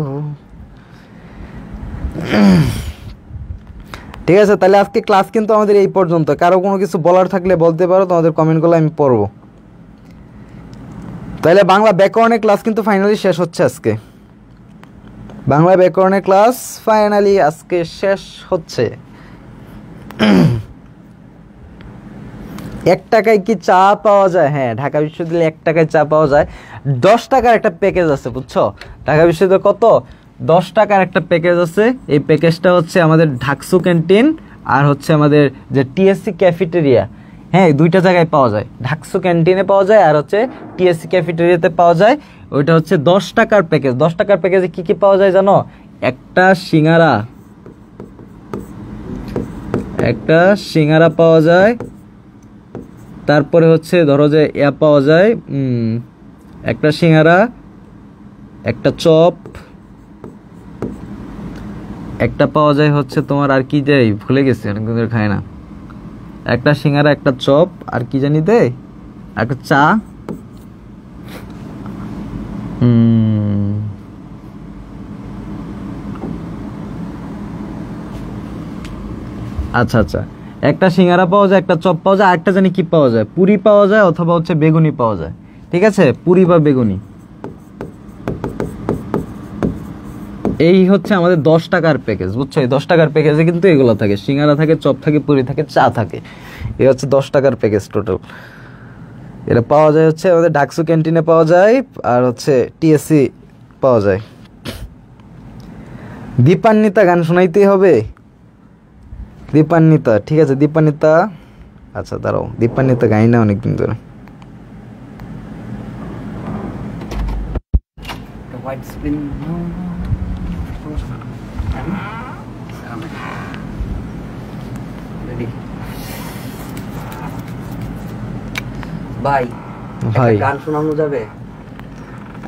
ঠিক আছে, তাহলে আজকে ক্লাস কিন্তু আমাদের এই পর্যন্ত। কারো কোনো কিছু বলার থাকলে বলতে পারো, তোমাদের কমেন্টগুলো আমি পড়বো। তাহলে বাংলা ব্যাকরণের ক্লাস কিন্তু ফাইনালি শেষ হচ্ছে আজকে। বাংলা ব্যাকরণের ক্লাস ফাইনালি আজকে শেষ হচ্ছে। 1 টাকায় কি চা পাওয়া যায়? হ্যাঁ, ঢাকা বিশ্ববিদ্যালয়ে 1 টাকায় চা পাওয়া যায়। 10 টাকার একটা প্যাকেজ আছে, বুঝছো? ঢাকা বিশ্ববিদ্যালয়ে কত? 10 টাকার একটা প্যাকেজ আছে। এই প্যাকেজটা হচ্ছে আমাদের ঢাকসু ক্যান্টিন আর হচ্ছে আমাদের যে টিএসসি ক্যাফেটেরিয়া, হ্যাঁ, 2টা জায়গায় পাওয়া যায়। ঢাকসু ক্যান্টিনে পাওয়া যায় আর হচ্ছে টিএসসি ক্যাফেটেরিয়াতে পাওয়া যায়। ওইটা হচ্ছে 10 টাকার প্যাকেজ। 10 টাকার প্যাকেজে কি কি পাওয়া যায় জানো? একটা সিঙ্গারা পাওয়া যায়, তারপরে হচ্ছে ধরো যে পাওয়া যায় একটা সিঙ্গারা, একটা চপ, একটা পাওয়া যায় হচ্ছে তোমার আর কি দেয় ভুলে গেছি, অনেকদিন ধরে খাই না। একটা সিঙ্গারা, একটা চপ, আর কি জানি দেয়, একটা চা, আচ্ছা আচ্ছা, একটা সিঙ্গারা পাওয়া যায়, একটা চপ পাওয়া যায়, আরেকটা জানি কি পাওয়া যায়, পুরি পাওয়া যায় অথবা হচ্ছে বেগুনি পাওয়া যায়। ঠিক আছে, পুরি বা বেগুনি। এই হচ্ছে আমাদের 10 টাকার প্যাকেজ, বুঝছো? এই 10 টাকার প্যাকেজে কিন্তু এগুলো থাকে, সিঙ্গারা থাকে, চপ থাকে, পুরি থাকে, চা থাকে। এই হচ্ছে 10 টাকার প্যাকেজ টোটাল। এটা পাওয়া যায় হচ্ছে আমাদের ঢাকসু ক্যান্টিনে পাওয়া যায় আর হচ্ছে টিএসসি পাওয়া যায়। দীপান্বিতা গান শোনাইতেই হবে। দীপান্বিতা, ঠিক আছে দীপান্বিতা। আচ্ছা দাঁড়াও, দীপান্বিতা গাই না অনেকদিন ধরে। হোয়াইট স্ক্রিন ভাই ভাই গান শোনানো যাবে?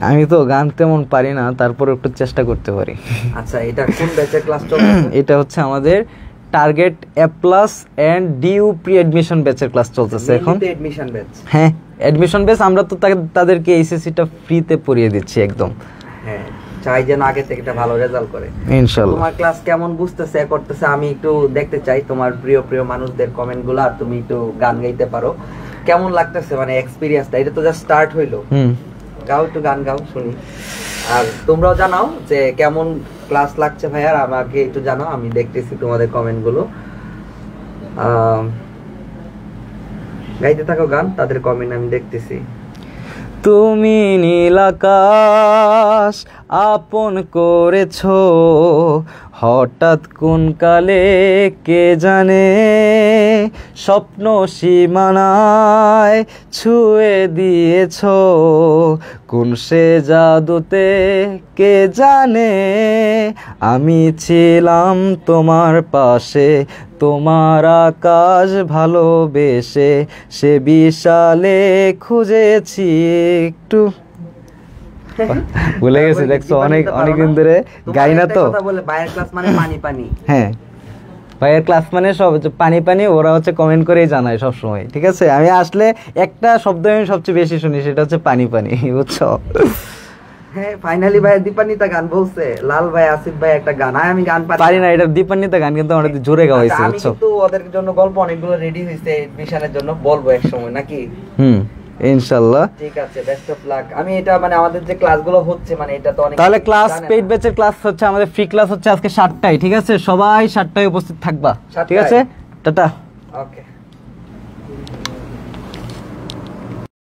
আমি তো গান তেমন পারি না, তারপর একটু চেষ্টা করতে পারি। আচ্ছা, এটা কোন ব্যাচের ক্লাস চলছে? এটা হচ্ছে আমাদের target A plus and DU pre admission ব্যাচের ক্লাস চলতেছে এখন। Admission batch? হ্যাঁ, এডমিশন ব্যাচ। আমরা তো তাদেরকে এইচএসসিটা ফ্রিতে পড়িয়ে দিচ্ছি একদম। হ্যাঁ, চাই যেন আগে থেকে একটা ভালো রেজাল্ট করে ইনশাআল্লাহ। তোমার ক্লাস কেমন বুঝতেছে করতেছে আমি একটু দেখতে চাই, তোমার প্রিয় প্রিয় মানুষদের কমেন্টগুলো। আর তুমি একটু গান গাইতে পারো, কেমন লাগতেছে মানে এক্সপেরিয়েন্সটা? এটা তো জাস্ট স্টার্ট হইলো, গাও একটু গান গাও শুনি। আর তোমরাও জানাও যে কেমন ক্লাস লাগছে ভাই, আর আমাকে একটু জানাও, আমি দেখতেছি তোমাদের কমেন্টগুলো। গাইতে থাকো গান, তাদের কমেন্ট আমি দেখতেছি। তুমি নীল আকাশ আপন করেছো, হঠাৎ কোন কালে কে জানে, স্বপ্ন সীমানায় ছুঁয়ে দিয়েছো, কোন সে জাদুতে কে জানে, আমি ছিলাম তোমার পাশে, তোমার আকাশ ভালোবেসে, সে বিশালে খুঁজেছি একটু। ভুলে গেছি, দেখছো অনেকদিন ধরে গাই না তো। ভাইয়ের ক্লাস মানে পানি পানি। হ্যাঁ, ভাইয়ের ক্লাস মানে সব হচ্ছে পানি পানি। ওরা হচ্ছে কমেন্ট করেই জানায় সব সময়। ঠিক আছে, আমি আসলে একটা শব্দ আমি সবচেয়ে বেশি শুনি, সেটা হচ্ছে পানি পানি, বুঝছো? হ্যাঁ, ফাইনালি ভাই দীপান্বিতা গান বলছে। লাল ভাই, আসিফ ভাই একটা গান, আমি গান পারি না। এটা দীপান্বিতা গান, কিন্তু আমার জোরে গাওয়াইছে, বুঝছো? আমি কিন্তু ওদের জন্য গল্প অনেকগুলো রেডি হইছে এডমিশনের জন্য, বলবো এক সময় নাকি? ইনশাআল্লাহ। ঠিক আছে, বেস্ট অফ লাক। আমি এটা মানে আমাদের যে ক্লাসগুলো হচ্ছে মানে এটা তো অনেক। তাহলে ক্লাস পেইড ব্যাচের ক্লাস হচ্ছে আমাদের ফ্রি ক্লাস হচ্ছে আজকে 7টায়। ঠিক আছে, সবাই 7টায় উপস্থিত থাকবা। ঠিক আছে, টাটা। ওকে।